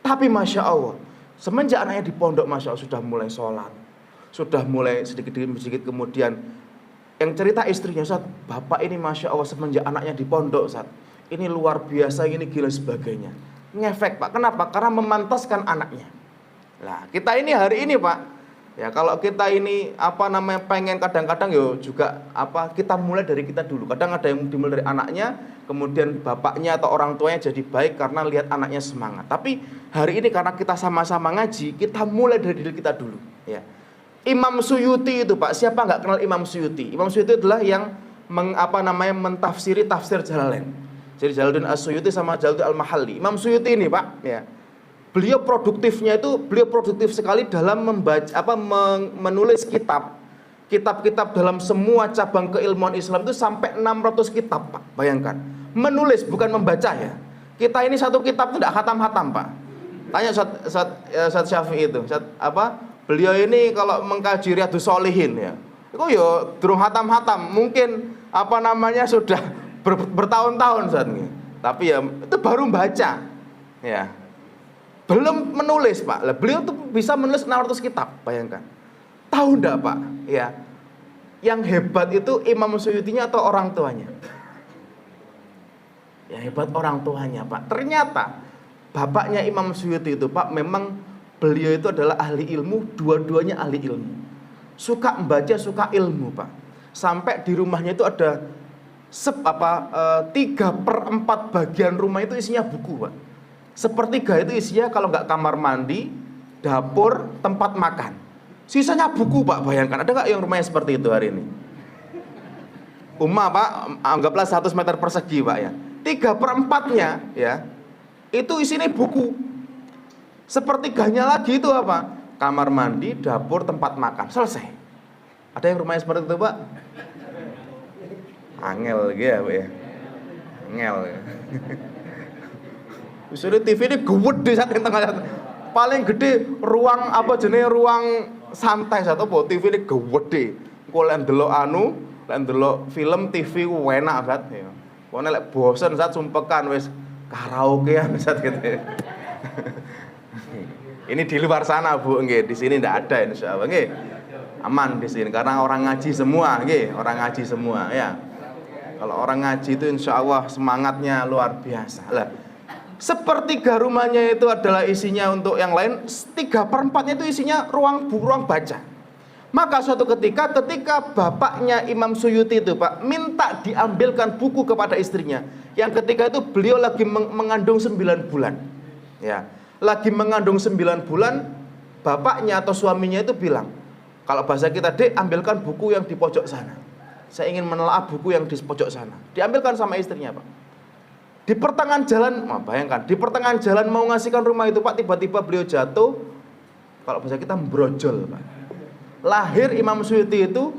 Tapi Masya Allah, semenjak anaknya di pondok, Masya Allah, sudah mulai sholat, sudah mulai sedikit kemudian yang cerita istrinya, Ustaz, bapak ini Masya Allah semenjak anaknya di pondok, Ustaz, ini luar biasa, ini gila sebagainya. Ngefek, Pak. Kenapa? Karena memantaskan anaknya. Nah, kita ini hari ini, Pak, ya kalau kita ini pengen kadang-kadang juga kita mulai dari kita dulu. Kadang ada yang dimulai dari anaknya, kemudian bapaknya atau orang tuanya jadi baik karena lihat anaknya semangat. Tapi hari ini karena kita sama-sama ngaji, kita mulai dari diri kita dulu, ya. Imam Suyuti itu, Pak, siapa nggak kenal Imam Suyuti? Imam Suyuti adalah yang mentafsiri tafsir Jalalain. Jadi Jalaluddin As-Suyuti sama Jalaluddin Al-Mahalli. Imam Suyuti ini, Pak, ya. Beliau produktif sekali dalam menulis kitab-kitab dalam semua cabang keilmuan Islam itu sampai 600 kitab, Pak. Bayangkan. Menulis bukan membaca ya. Kita ini satu kitab itu tidak khatam-khatam, Pak. Tanya Ustaz Syafi'i itu, beliau ini kalau mengkaji Riyadhus Shalihin ya. Itu ya durung khatam-khatam, mungkin sudah bertahun-tahun saat ini. Tapi ya itu baru baca. Ya. Belum menulis, Pak. Lah beliau tuh bisa menulis 600 kitab, bayangkan. Tahu enggak, Pak? Ya. Yang hebat itu Imam Suyutinya atau orang tuanya? Yang hebat orang tuanya, Pak. Ternyata bapaknya Imam Suyuti itu, Pak, memang beliau itu adalah ahli ilmu, dua-duanya ahli ilmu. Suka membaca, suka ilmu, Pak. Sampai di rumahnya itu ada 3/4 bagian rumah itu isinya buku, Pak. 1/3 itu isinya kalau nggak kamar mandi, dapur, tempat makan. Sisanya buku, Pak. Bayangkan, ada nggak yang rumahnya seperti itu hari ini? Pak, anggaplah 100 meter persegi, Pak ya. 3/4-nya ya, itu isinya buku. 1/3-nya lagi itu apa? Kamar mandi, dapur, tempat makan. Selesai. Ada yang rumahnya seperti itu, Pak? Angel gitu ya, Pak ya. Angel ya. Misalnya TV ini gede saking tengah. Paling gede ruang ruang santai satu po. TV ini gede. Kok lek ndelok film TV enak banget ya. Kok nek bosen saat sumpekan wis karaokean saat gitu. Ini di luar sana, Bu, nggih. Di sini enggak ada insyaallah, nggih. Aman di sini karena orang ngaji semua, nggih. Orang ngaji semua ya. Kalau orang ngaji itu insya Allah semangatnya luar biasa. Lah, 1/3 rumahnya itu adalah isinya untuk yang lain, 3/4-nya itu isinya ruang baca. Maka suatu ketika bapaknya Imam Suyuti itu, Pak, minta diambilkan buku kepada istrinya. Yang ketika itu beliau lagi mengandung 9 bulan. Ya, lagi mengandung 9 bulan, bapaknya atau suaminya itu bilang, kalau bahasa kita, "Dek, ambilkan buku yang di pojok sana. Saya ingin menelaah buku yang di pojok sana." Diambilkan sama istrinya, Pak. Di pertengahan jalan, bayangkan, di pertengahan jalan mau ngasihkan rumah itu, Pak, tiba-tiba beliau jatuh. Kalau bahasa kita brojol, Pak. Lahir Imam Suyuti itu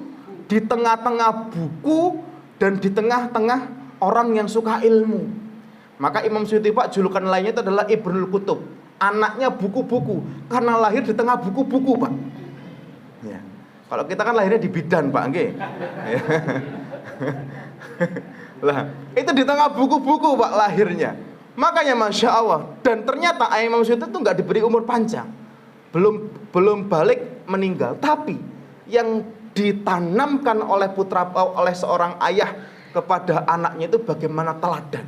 di tengah-tengah buku dan di tengah-tengah orang yang suka ilmu. Maka Imam Suyuti, Pak, julukan lainnya itu adalah Ibnul Kutub, anaknya buku-buku, karena lahir di tengah buku-buku, Pak. Ya. Kalau kita kan lahirnya di bidan, Pak, nggih. Lah, itu di tengah buku-buku, Pak, lahirnya. Makanya Masya Allah. Dan ternyata Imam Suyuti itu nggak diberi umur panjang. Belum balik meninggal. Tapi yang ditanamkan oleh seorang ayah kepada anaknya itu bagaimana teladan.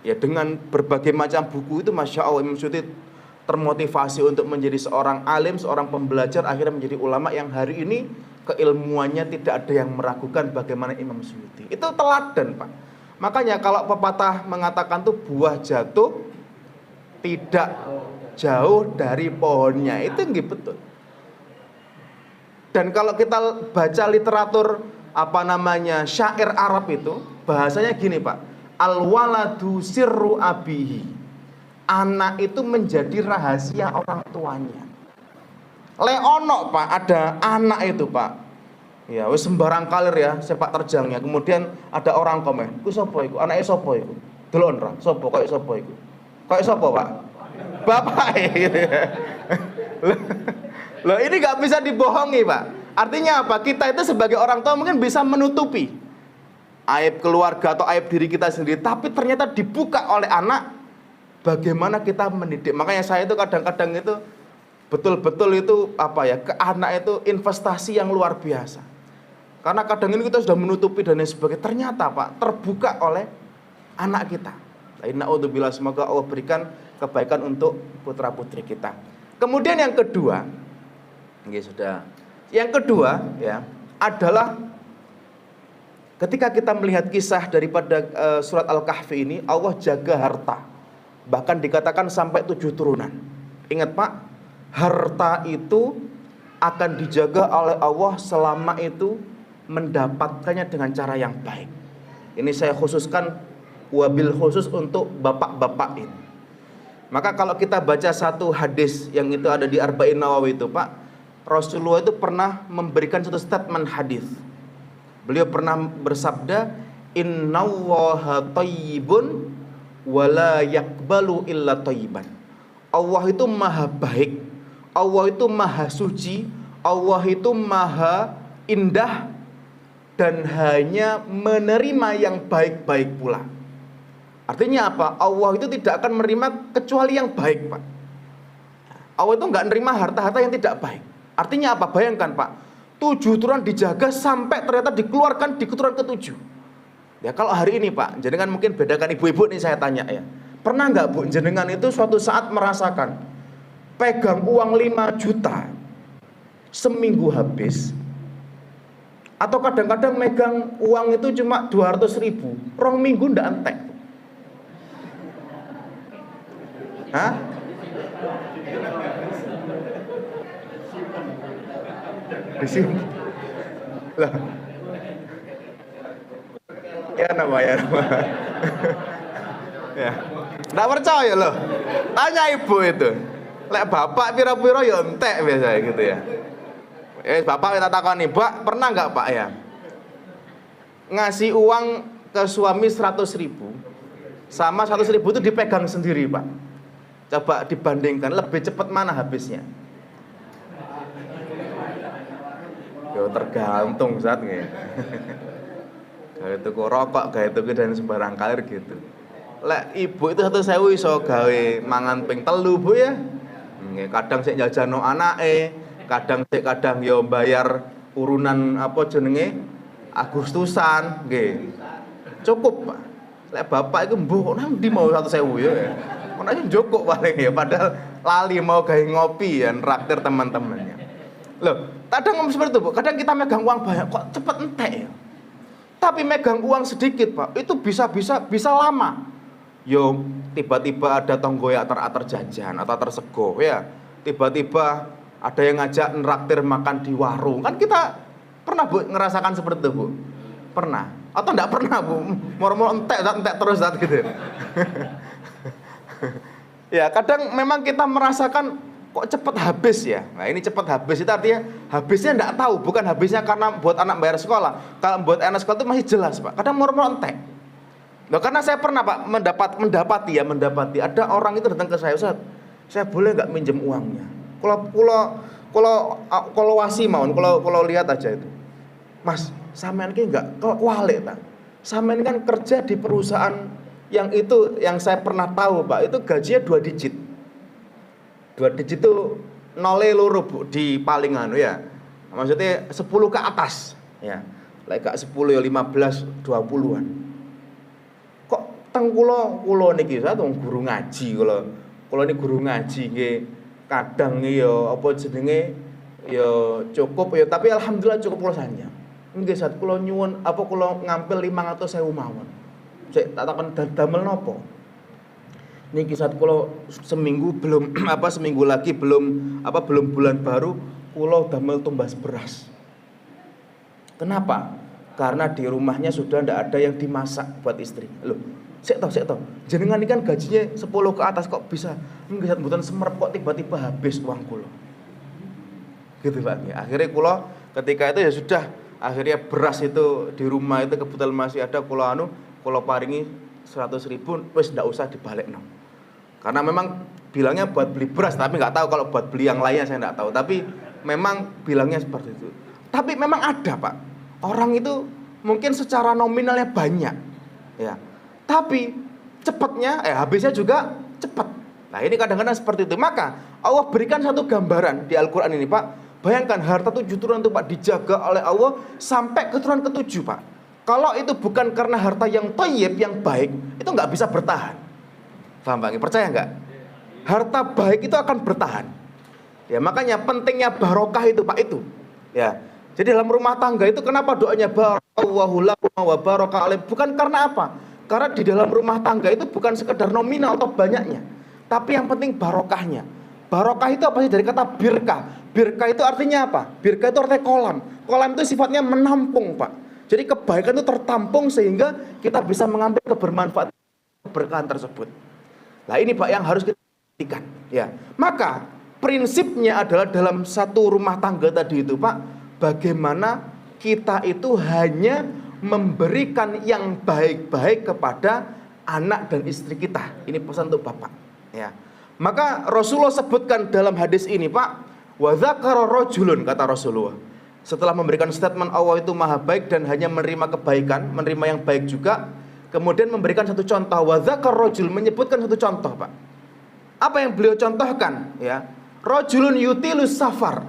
Ya, dengan berbagai macam buku itu, Masya Allah, Imam Suyuti termotivasi untuk menjadi seorang alim, seorang pembelajar, akhirnya menjadi ulama yang hari ini keilmuannya tidak ada yang meragukan bagaimana Imam Suyuti. Itu teladan, Pak. Makanya kalau pepatah mengatakan tuh buah jatuh tidak jauh dari pohonnya, itu nggih betul. Dan kalau kita baca literatur syair Arab itu, bahasanya gini, Pak. Al-waladu sirru abihi. Anak itu menjadi rahasia orang tuanya. Leono, Pak, ada anak itu, Pak. Ya, wis sembarang kalir ya, sepak terjangnya. Kemudian ada orang komen, "Ku sapa iku? Anake sapa iku?" Delon ra, sapa koyo sapa iku? Koyo sapa, Pak? Bapak gitu ya. Loh, ini nggak bisa dibohongi, Pak. Artinya apa? Kita itu sebagai orang tua mungkin bisa menutupi aib keluarga atau aib diri kita sendiri, tapi ternyata dibuka oleh anak. Bagaimana kita mendidik. Makanya saya itu kadang-kadang itu betul-betul itu ke anak itu investasi yang luar biasa. Karena kadang ini kita sudah menutupi dan lain sebagainya. Ternyata, Pak, terbuka oleh anak kita. Innaudzubillah, semoga Allah berikan kebaikan untuk putra-putri kita. Kemudian yang kedua, yang kedua ya adalah ketika kita melihat kisah daripada surat Al-Kahfi ini, Allah jaga harta. Bahkan dikatakan sampai 7 turunan. Ingat, Pak, harta itu akan dijaga oleh Allah selama itu mendapatkannya dengan cara yang baik. Ini saya khususkan wabil khusus untuk bapak-bapak ini. Maka kalau kita baca satu hadis yang itu ada di Arba'in Nawawi itu Pak, Rasulullah itu pernah memberikan satu statement hadis. Beliau pernah bersabda, innallaha thayyibun wala yaqbalu illa thayyiban. Allah itu maha baik, Allah itu maha suci, Allah itu maha indah dan hanya menerima yang baik-baik pula. Artinya apa? Allah itu tidak akan menerima kecuali yang baik, Pak. Allah itu enggak menerima harta-harta yang tidak baik. Artinya apa? Bayangkan, Pak, 7 turunan dijaga sampai ternyata dikeluarkan di keturunan ke-7. Ya kalau hari ini, Pak, jenengan mungkin bedakan ibu-ibu nih saya tanya ya. Pernah enggak, Bu, jenengan itu suatu saat merasakan pegang uang 5 juta seminggu habis, atau kadang-kadang megang uang itu cuma 200.000, rong minggu ndak entek? Hah? Disimpan lah. Ya nama. Ya. Nggak percaya loh. Tanya ibu itu. Lek bapak pira-pira ya entek biasanya gitu ya. Bapak kita takoni, "Pak, pernah nggak Pak ya ngasih uang ke suami 100.000 sama 100.000 itu dipegang sendiri, Pak? Coba dibandingkan lebih cepat mana habisnya?" Yo tergantung saat ya. Kayak itu kok rokok, kayak itu dan sembarang kalir gitu. Lek ibu itu 1.000 iso gawe mangan ping 3, Bu ya. Kadang sik njajano anake, kadang yo bayar urunan apa jenenge Agustusan nggih. Cukup, Pak. Lek bapak iku mbuh kok nang ndi mau 1.000 ya. Kok aja njokok paling ya, padahal lali mau gawe ngopi ya nraktir teman-temannya. Loh, kadang seperti itu, Bu. Kadang kita megang uang banyak kok cepet entek ya. Tapi megang uang sedikit, Pak, itu bisa lama. Yo tiba-tiba ada tonggo yang atar jajan atau tersego ya. Tiba-tiba ada yang ngajak nraktir makan di warung. Kan kita pernah, Bu, ngerasakan seperti itu, Bu? Pernah? Atau enggak pernah, Bu? Moro-moro entek terus gitu. Ya, kadang memang kita merasakan kok cepat habis ya. Nah, ini cepat habis itu artinya habisnya enggak tahu, bukan habisnya karena buat anak bayar sekolah. Kalau buat anak sekolah itu masih jelas, Pak. Kadang moro-moro entek. Nah, karena saya pernah, Pak, mendapati ada orang itu datang ke saya, "Ustaz, saya boleh enggak minjem uangnya? Kalau wasi mawon, kalau lihat aja itu. Mas, sampean ki enggak kualik ta? Sampean kan kerja di perusahaan yang itu yang saya pernah tahu, Pak, itu gajinya 2 digit. 2 digit itu nole loro, Bu, di paling anu ya. Maksudnya 10 ke atas ya. Lek gak 10 ya 15, 20-an. Kok teng kula niki satu guru ngaji, kula ini guru ngaji nggih kadang ya apa jenenge ya cukup ya, tapi alhamdulillah cukup kula sanya. Nggih Sat, kula nyuwun apa kula ngampil 500.000 mawon. Sik tak takon damel napa? Niki Sat, kula seminggu lagi belum bulan baru kula damel tumbas beras. Kenapa? Karena di rumahnya sudah ndak ada yang dimasak buat istri. Loh, sik toh. Jenengan ini kan gajinya 10 ke atas kok bisa nggih mboten semerep kok tiba-tiba habis uang kula. Gitu, Pak. Akhirnya kula ketika itu ya sudah, akhirnya beras itu di rumah itu kebetulan masih ada, kula paringi 100.000 wis ndak usah dibalekno. Karena memang bilangnya buat beli beras, tapi nggak tahu kalau buat beli yang lainnya saya nggak tahu. Tapi memang bilangnya seperti itu. Tapi memang ada, Pak, orang itu mungkin secara nominalnya banyak, ya, tapi cepatnya, habisnya juga cepat. Nah ini kadang-kadang seperti itu. Maka Allah berikan satu gambaran di Al-Quran ini, Pak. Bayangkan harta 7 turunan itu, Pak, dijaga oleh Allah sampai ke turunan ke-7, Pak. Kalau itu bukan karena harta yang thayyib, yang baik, itu nggak bisa bertahan. Paham, Pak? Percaya nggak? Harta baik itu akan bertahan. Ya makanya pentingnya barokah itu, Pak, itu. Ya. Jadi dalam rumah tangga itu kenapa doanya barakallahu lakum wa baraka alaih? Bukan karena apa? Karena di dalam rumah tangga itu bukan sekedar nominal atau banyaknya, tapi yang penting barokahnya. Barokah itu apa sih? Dari kata birkah. Birkah itu artinya apa? Birkah itu artinya kolam. Kolam itu sifatnya menampung, Pak. Jadi kebaikan itu tertampung sehingga kita bisa mengambil kebermanfaatan keberkahan tersebut. Nah ini Pak yang harus kita perhatikan ya. Maka prinsipnya adalah dalam satu rumah tangga tadi itu Pak, bagaimana kita itu hanya memberikan yang baik-baik kepada anak dan istri kita. Ini pesan untuk Bapak ya. Maka Rasulullah sebutkan dalam hadis ini Pak, wa dzakara rajulun, kata Rasulullah. Setelah memberikan statement Allah itu maha baik dan hanya menerima kebaikan, menerima yang baik juga, kemudian memberikan satu contoh, wa dzakar rajul, menyebutkan satu contoh Pak. Apa yang beliau contohkan ya? Rajulun yutilus safar.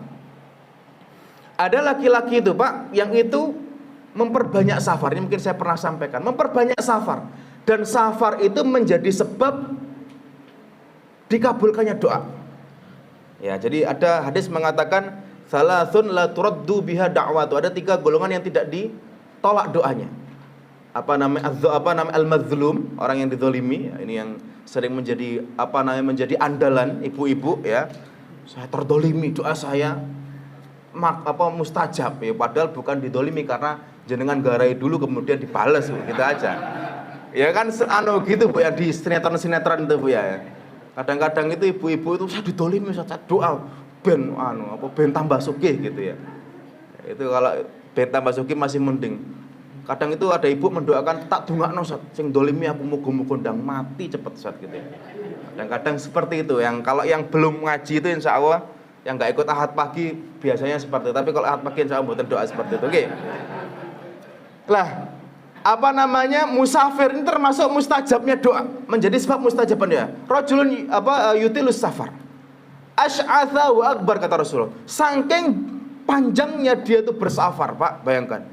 Ada laki-laki itu Pak yang itu memperbanyak safar. Ini mungkin saya pernah sampaikan, memperbanyak safar. Dan safar itu menjadi sebab dikabulkannya doa. Ya, jadi ada hadis mengatakan salasun la turaddu biha da'watu. Ada 3 golongan yang tidak ditolak doanya. Apa namanya al-mazlum, orang yang dizalimi. Ini yang sering menjadi menjadi andalan ibu-ibu ya. Saya terdolimi, doa saya mustajab ya, padahal bukan didolimi karena jenengan garai dulu kemudian dibales gitu aja. Ya kan gitu Bu ya, di sinetron-sinetron itu Bu ya. Kadang-kadang itu ibu-ibu itu saya didolimi, saya doa ben tambah sugih gitu ya. Itu kalau ben tambah sugih masih mending. Kadang itu ada ibu mendoakan tak dongakno Ustaz, sing dolimi aku muga-muga ndang mati cepet Ustaz gitu ya. Kadang-kadang seperti itu. Yang kalau yang belum ngaji itu insya Allah, yang nggak ikut ahad pagi biasanya seperti itu. Tapi kalau ahad pagi insya Allah buatan doa seperti itu. Oke. Lah, musafir ini termasuk mustajabnya doa, menjadi sebab mustajabannya. Rajulun yutilus safar. Asy'atha wa akbar, kata Rasulullah. Saking panjangnya dia itu bersafar, Pak, bayangkan.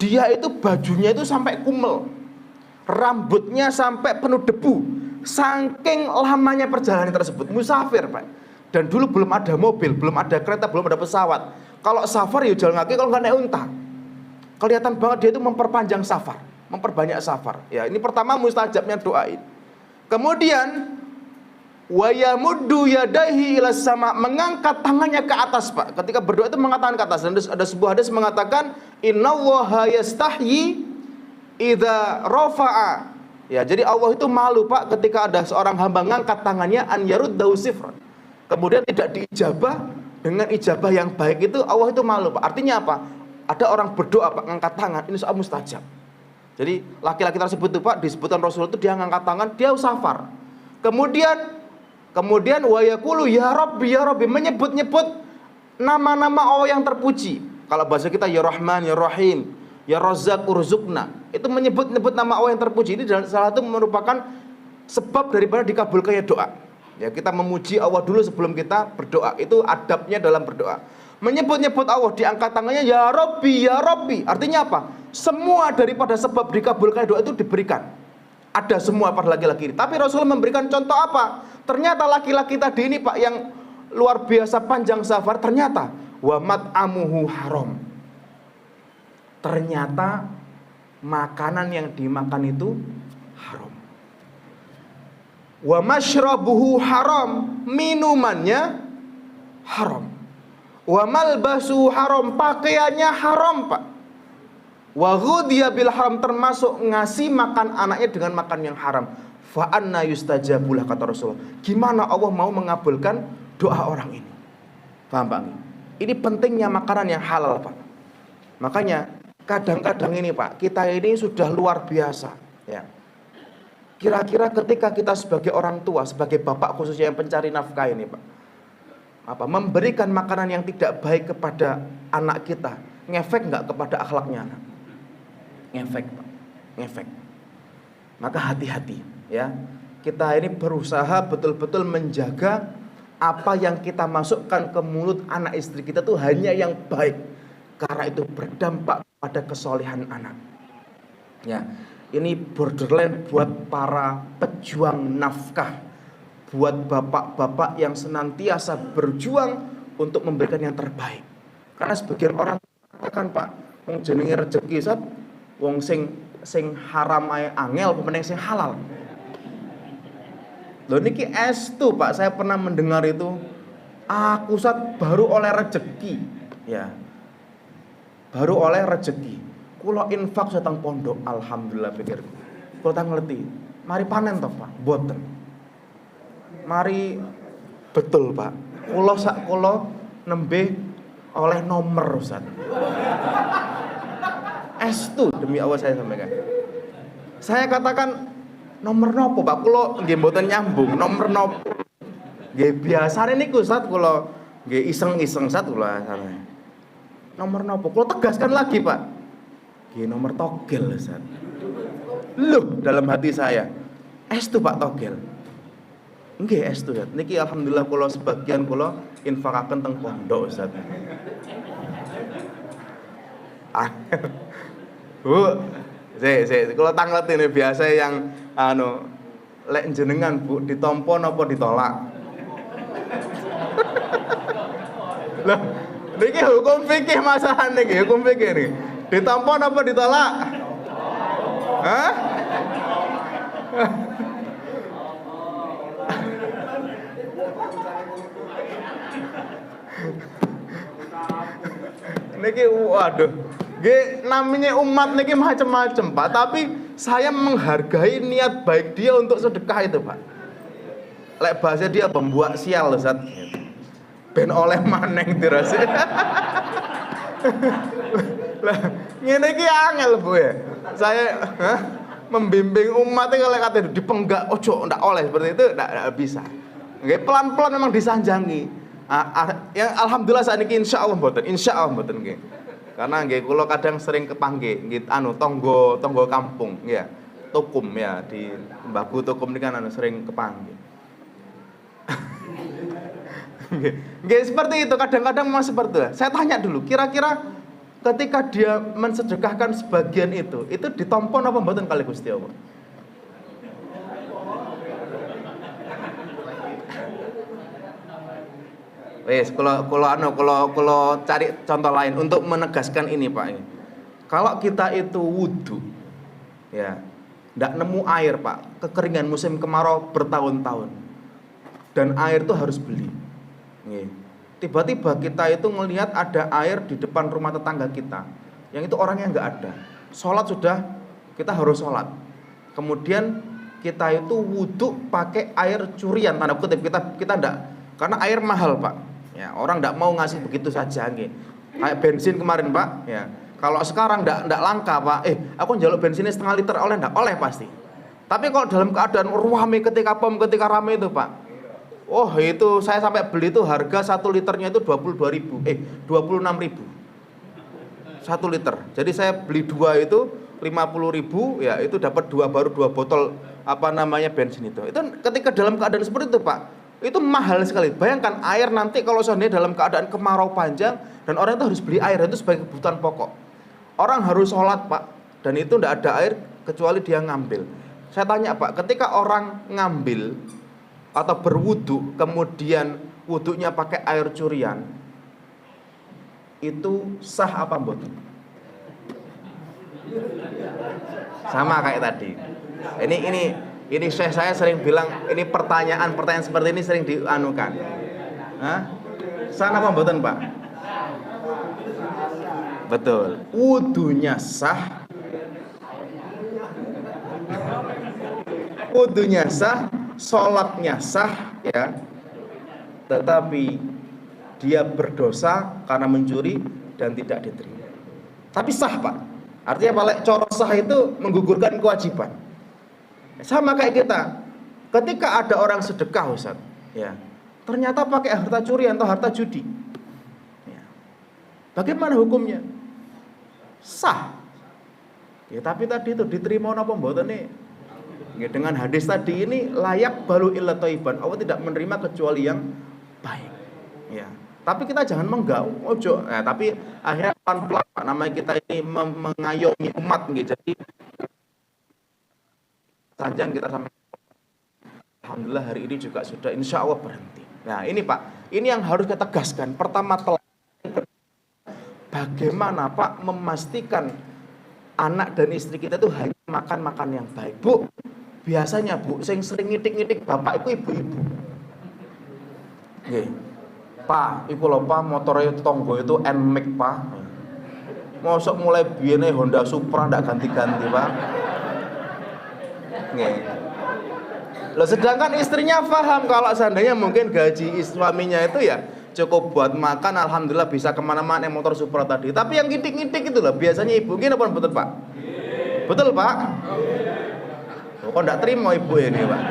Dia itu bajunya itu sampai kumel, rambutnya sampai penuh debu. Saking lamanya perjalanan tersebut, musafir Pak. Dan dulu belum ada mobil, belum ada kereta, belum ada pesawat. Kalau safar ya jalan kaki, kalau nggak naik unta. Kelihatan banget dia itu memperpanjang safar, memperbanyak safar. Ya, ini pertama mustajabnya doa ini. Kemudian wa yamuddu yadaihi ila sama, mengangkat tangannya ke atas Pak. Ketika berdoa itu mengangkat tangan ke atas. Dan ada sebuah hadis mengatakan innallaha yastahyi idza rafa'a. Ya, jadi Allah itu malu Pak ketika ada seorang hamba mengangkat tangannya an yaruddahu sifran, kemudian tidak diijabah dengan ijabah yang baik, itu Allah itu malu Pak. Artinya apa? Ada orang berdoa Pak ngangkat tangan, ini soal mustajab. Jadi laki-laki tersebut itu Pak disebutkan Rasulullah itu dia ngangkat tangan, dia safar. Kemudian wa yaqulu ya Rabbi, menyebut-nyebut nama-nama Allah yang terpuji. Kalau bahasa kita ya Rahman, ya Rahim, ya Razzaq urzuqna. Itu menyebut-nyebut nama Allah yang terpuji. Ini salah satu merupakan sebab daripada dikabulkannya doa. Ya, kita memuji Allah dulu sebelum kita berdoa. Itu adabnya dalam berdoa. Menyebut-nyebut Allah, diangkat tangannya ya Rabbi, ya Rabbi. Artinya apa? Semua daripada sebab dikabulkannya doa itu diberikan. Ada semua pada laki-laki ini. Tapi Rasulullah memberikan contoh apa? Ternyata laki-laki tadi ini Pak yang luar biasa panjang safar, ternyata wa mat'amuhu haram. Ternyata makanan yang dimakan itu haram. Wa mashrabuhu haram, minumannya haram. Wa malbasu haram, pakaiannya haram Pak. Wa ghudhiya bil haram, termasuk ngasih makan anaknya dengan makan yang haram. Fa anna yustajabulah, kata Rasulullah. Gimana Allah mau mengabulkan doa orang ini? Paham Pak? Ini pentingnya makanan yang halal Pak. Makanya kadang-kadang ini Pak, kita ini sudah luar biasa ya. Kira-kira ketika kita sebagai orang tua, sebagai bapak khususnya yang pencari nafkah ini Pak, memberikan makanan yang tidak baik kepada anak kita, ngefek nggak kepada akhlaknya anak? Ngefek Pak, ngefek. Maka hati-hati ya. Kita ini berusaha betul-betul menjaga apa yang kita masukkan ke mulut anak istri kita tuh hanya yang baik, karena itu berdampak pada kesolehan anak. Ya, ini borderline buat para pejuang nafkah, buat bapak-bapak yang senantiasa berjuang untuk memberikan yang terbaik. Karena sebagian orang katakan Pak, wong jenenge rezeki Ustaz, wong sing haram ae angel, pemenang sing halal. Loh niki estu Pak, saya pernah mendengar itu, aku Ustaz baru oleh rezeki, ya. Baru oleh rezeki. Kula infak setang pondok, alhamdulillah pikir. Kula tak ngerti. mari panen toh Pak, mboten. Mari betul Pak. Kula nembe oleh nomor Ustaz. Estu demi Allah saya sampaikan. Saya katakan nomor nopo Pak, kula nggih mboten nyambung, nomor nopo. Nggih biasane niku Ustaz kula nggih iseng-iseng Ustaz kula sampeyan. Nomor nopo? Kula tegaskan lagi Pak. Nggih nomor togel Ustaz. Loh, dalam hati saya, estu Pak togel. Nggih estu Ustaz. Niki alhamdulillah kula sebagian kula infakaken teng pondok Ustaz. Bu, kalau tanglet ini biasa yang lek jenengan Bu ditompo napa ditolak. Loh, niki hukum fikih masalah niki, hukum fikih niki. Ditompo napa ditolak? Hah? Niki waduh. Nggih namanya umat niki macam-macam Pak, tapi saya menghargai niat baik dia untuk sedekah itu Pak. Lek bahasa dia pembuat sial Ustaz. Ben oleh maneng dirase. Lah ngene iki angel Bu ya. Saya membimbing umat iki lek kate dipenggak ojo ndak oleh seperti itu ndak bisa. Nggih pelan-pelan memang disanjangi. Yang alhamdulillah saat ini insyaallah mboten nggih. Karena nggih kula kadang sering kepanggih nggih tonggo kampung ya. Tukum ya di Mbah Bu Tukum ini kan sering kepanggih. Nggih seperti itu kadang-kadang memang seperti itu. Saya tanya dulu, kira-kira ketika dia mensedekahkan sebagian itu ditompo apa mboten kali Gusti Allah? Wes, kalau cari contoh lain untuk menegaskan ini Pak. Kalau kita itu wudu, ya, ndak nemu air Pak, kekeringan musim kemarau bertahun-tahun, dan air itu harus beli. Tiba-tiba kita itu melihat ada air di depan rumah tetangga kita, yang itu orangnya nggak ada. Sholat sudah, kita harus sholat. Kemudian kita itu wudu pakai air curian, tanda kutip kita ndak, karena air mahal Pak. Ya, orang tidak mau ngasih begitu saja nggih. Kayak bensin kemarin Pak, ya. Kalau sekarang ndak langka Pak. Aku njaluk bensinnya setengah liter oleh ndak? Oleh pasti. Tapi kalau dalam keadaan rame ketika rame itu Pak. Oh, itu saya sampai beli itu harga 1 liternya itu 26.000. 1 liter. Jadi saya beli 2 itu 50.000, ya itu dapat 2 botol bensin itu. Itu ketika dalam keadaan seperti itu Pak. Itu mahal sekali. Bayangkan air nanti kalau seandainya dalam keadaan kemarau panjang dan orang itu harus beli air, itu sebagai kebutuhan pokok. Orang harus sholat Pak, dan itu tidak ada air kecuali dia ngambil. Saya tanya Pak, ketika orang ngambil atau berwudu kemudian wudunya pakai air curian, itu sah apa mboten? Sama kayak tadi. Ini saya sering bilang, ini pertanyaan seperti ini sering dianukan. Sah apa mboten Pak? Betul. Wudunya sah. Wudunya sah, sholatnya sah, ya. Tetapi dia berdosa karena mencuri dan tidak diterima. Tapi sah Pak. Artinya Pak, coro sah itu menggugurkan kewajiban. Sama kayak kita. Ketika ada orang sedekah Ustaz, ya, ternyata pakai harta curian atau harta judi. Ya. Bagaimana hukumnya? Sah. Ya, tapi tadi itu diterima apa mboten nih? Ya, dengan hadis tadi ini layak balu illa thaiban. Allah tidak menerima kecuali yang baik. Ya. Tapi kita jangan menggaung, ojo. Nah, tapi akhirnya pelan-pelan namanya kita ini mengayomi umat gitu. Jadi sanjang kita sampai alhamdulillah hari ini juga sudah insya Allah berhenti. Nah ini Pak, ini yang harus kita tegaskan. Pertama, bagaimana Pak memastikan anak dan istri kita itu hanya makan yang baik. Bu, biasanya Bu, sing sering ngitik-ngitik bapak itu ibu-ibu. Nggih. Pak, iku lho Pak, motornya tonggo itu NMAX Pak. Mosok mulai biyen Honda Supra ndak ganti-ganti Pak. Nggih. Loh, sedangkan istrinya paham kalau seandainya mungkin gaji suaminya itu ya cukup buat makan, alhamdulillah bisa kemana-mana motor Supra tadi. Tapi yang ngitik-ngitik itu loh biasanya ibu. Gini apa betul Pak? Betul Pak? Oh, kok enggak terima ibu ini Pak?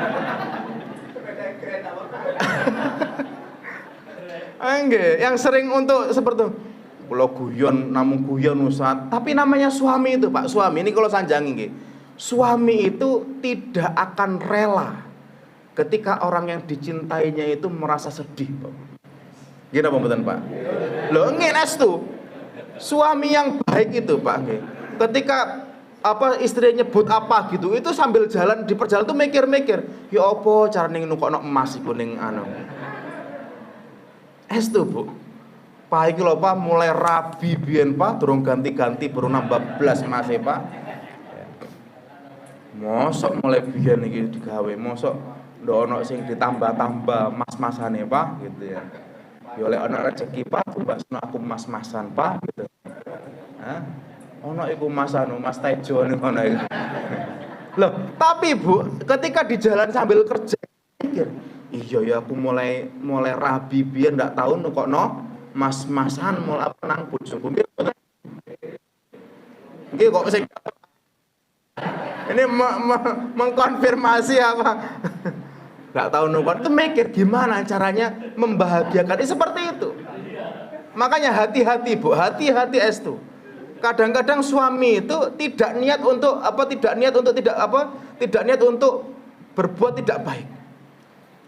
Enggak, yang sering untuk seperti kalau guyon, namun guyon Ustaz. Tapi namanya suami itu Pak, suami ini kalau sanjangi nggih. Suami itu tidak akan rela ketika orang yang dicintainya itu merasa sedih, Pak. Gini apa betul Pak? Loh, ngene estu. Suami yang baik itu, Pak, nggih. Ketika istri nyebut apa gitu, itu sambil jalan di perjalanan tuh mikir-mikir, ya apa carane nukokno emas iku ning anu. Estu, Bu. Pak iki lho Pak mulai rabi biyen Pak, durung ganti-ganti baru nambah blas Mas Pak. Mosok mulai biyen iki digawe, mosok ndak ono sing ditambah-tambah mas-masane Pak gitu ya. Ya oleh ana rezeki Pak, mbasno aku mas-masan Pak gitu. Hah? Ono iku Mas anu, Mas Tejo niku ono iku. Loh, tapi Bu, ketika di jalan sambil kerja mikir, iya ya aku mulai rabi biyen ndak tahu nukokno mas-masan mulai nang bojoku. Nggih kok sing ini mengkonfirmasi apa? Nggak tahu nukon itu mikir gimana caranya membahagiakan. Seperti itu. Makanya hati-hati Bu, hati-hati estu. Kadang-kadang suami itu tidak niat untuk tidak niat untuk berbuat tidak baik.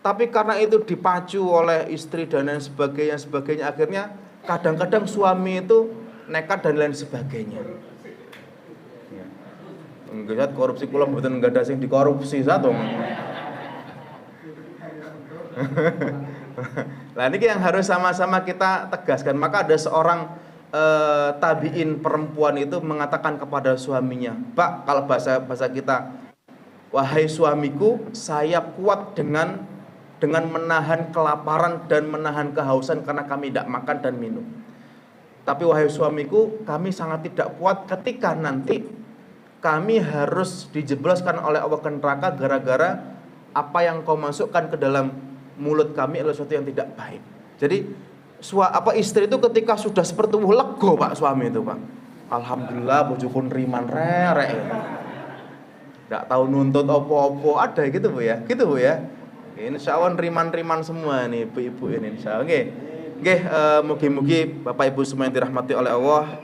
Tapi karena itu dipacu oleh istri dan lain sebagainya, akhirnya kadang-kadang suami itu nekat dan lain sebagainya. Enggak korupsi kula mboten enggak ada sing dikorupsi satu. Nah ini yang harus sama-sama kita tegaskan. Maka ada seorang tabiin perempuan itu mengatakan kepada suaminya, Pak, kalau bahasa kita, wahai suamiku, saya kuat dengan menahan kelaparan dan menahan kehausan karena kami tidak makan dan minum. Tapi wahai suamiku, kami sangat tidak kuat ketika nanti kami harus dijebloskan oleh Allah ke neraka gara-gara apa yang kau masukkan ke dalam mulut kami adalah sesuatu yang tidak baik. Jadi istri itu ketika sudah seperti lego Pak suami itu Pak. Alhamdulillah bojoku nriman rerek. Enggak tahu nuntut opo-opo, ada gitu Bu ya. Gitu Bu ya. Insyaallah nriman-nriman semua nih ibu-ibu ini insyaallah. Nggih, mugi-mugi Bapak Ibu semua yang dirahmati oleh Allah,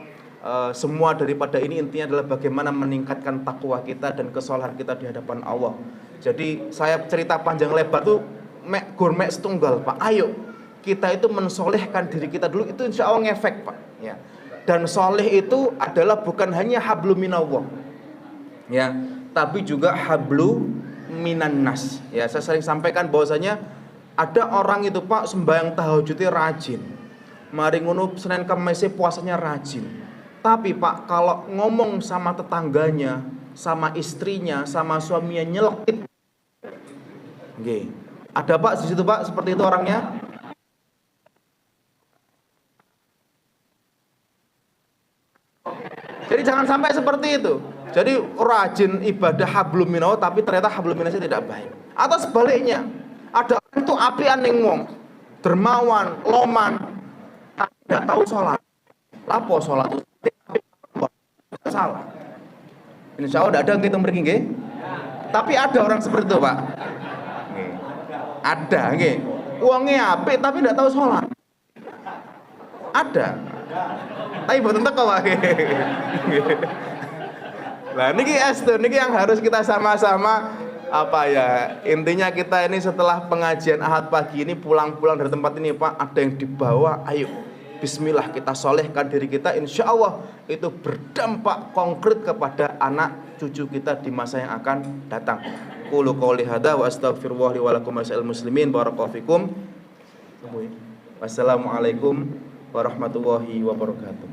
semua daripada ini intinya adalah bagaimana meningkatkan takwa kita dan kesalehan kita di hadapan Allah. Jadi saya cerita panjang lebar tuh mek setunggal Pak. Ayo kita itu mensolehkan diri kita dulu, itu insya Allah ngefek Pak ya. Dan soleh itu adalah bukan hanya hablu minallah ya, tapi juga hablu minan nas ya. Saya sering sampaikan bahwasanya ada orang itu Pak sembahyang tahajudnya rajin, mari ngono Senin Kamis puasanya rajin, tapi Pak kalau ngomong sama tetangganya, sama istrinya, sama suaminya nyelekit. Nggih. Ada Pak di situ Pak seperti itu orangnya? Jadi jangan sampai seperti itu. Jadi rajin ibadah hablum minallah tapi ternyata hablum minasnya tidak baik. Atau sebaliknya, ada orang itu apian ning wong, dermawan, loman, tapi tidak tahu sholat. Lapo sholat itu salah. Insya Allah tidak ada kita mriki nggih. Tapi ada orang seperti itu Pak. Ada nggih. Wonge apik tapi tidak tahu sholat. Ada. Tapi boten teko Pak. Nah niki niki yang harus kita sama-sama intinya kita ini setelah pengajian Ahad pagi ini pulang-pulang dari tempat ini Pak, ada yang dibawa, ayo bismillah kita solehkan diri kita, insya Allah itu berdampak konkret kepada anak cucu kita di masa yang akan datang. Qulu qouli hadza wa astaghfirullah li wa lakum wa lisa'il muslimin barakallahu fikum. Wassalamualaikum warahmatullahi wabarakatuh.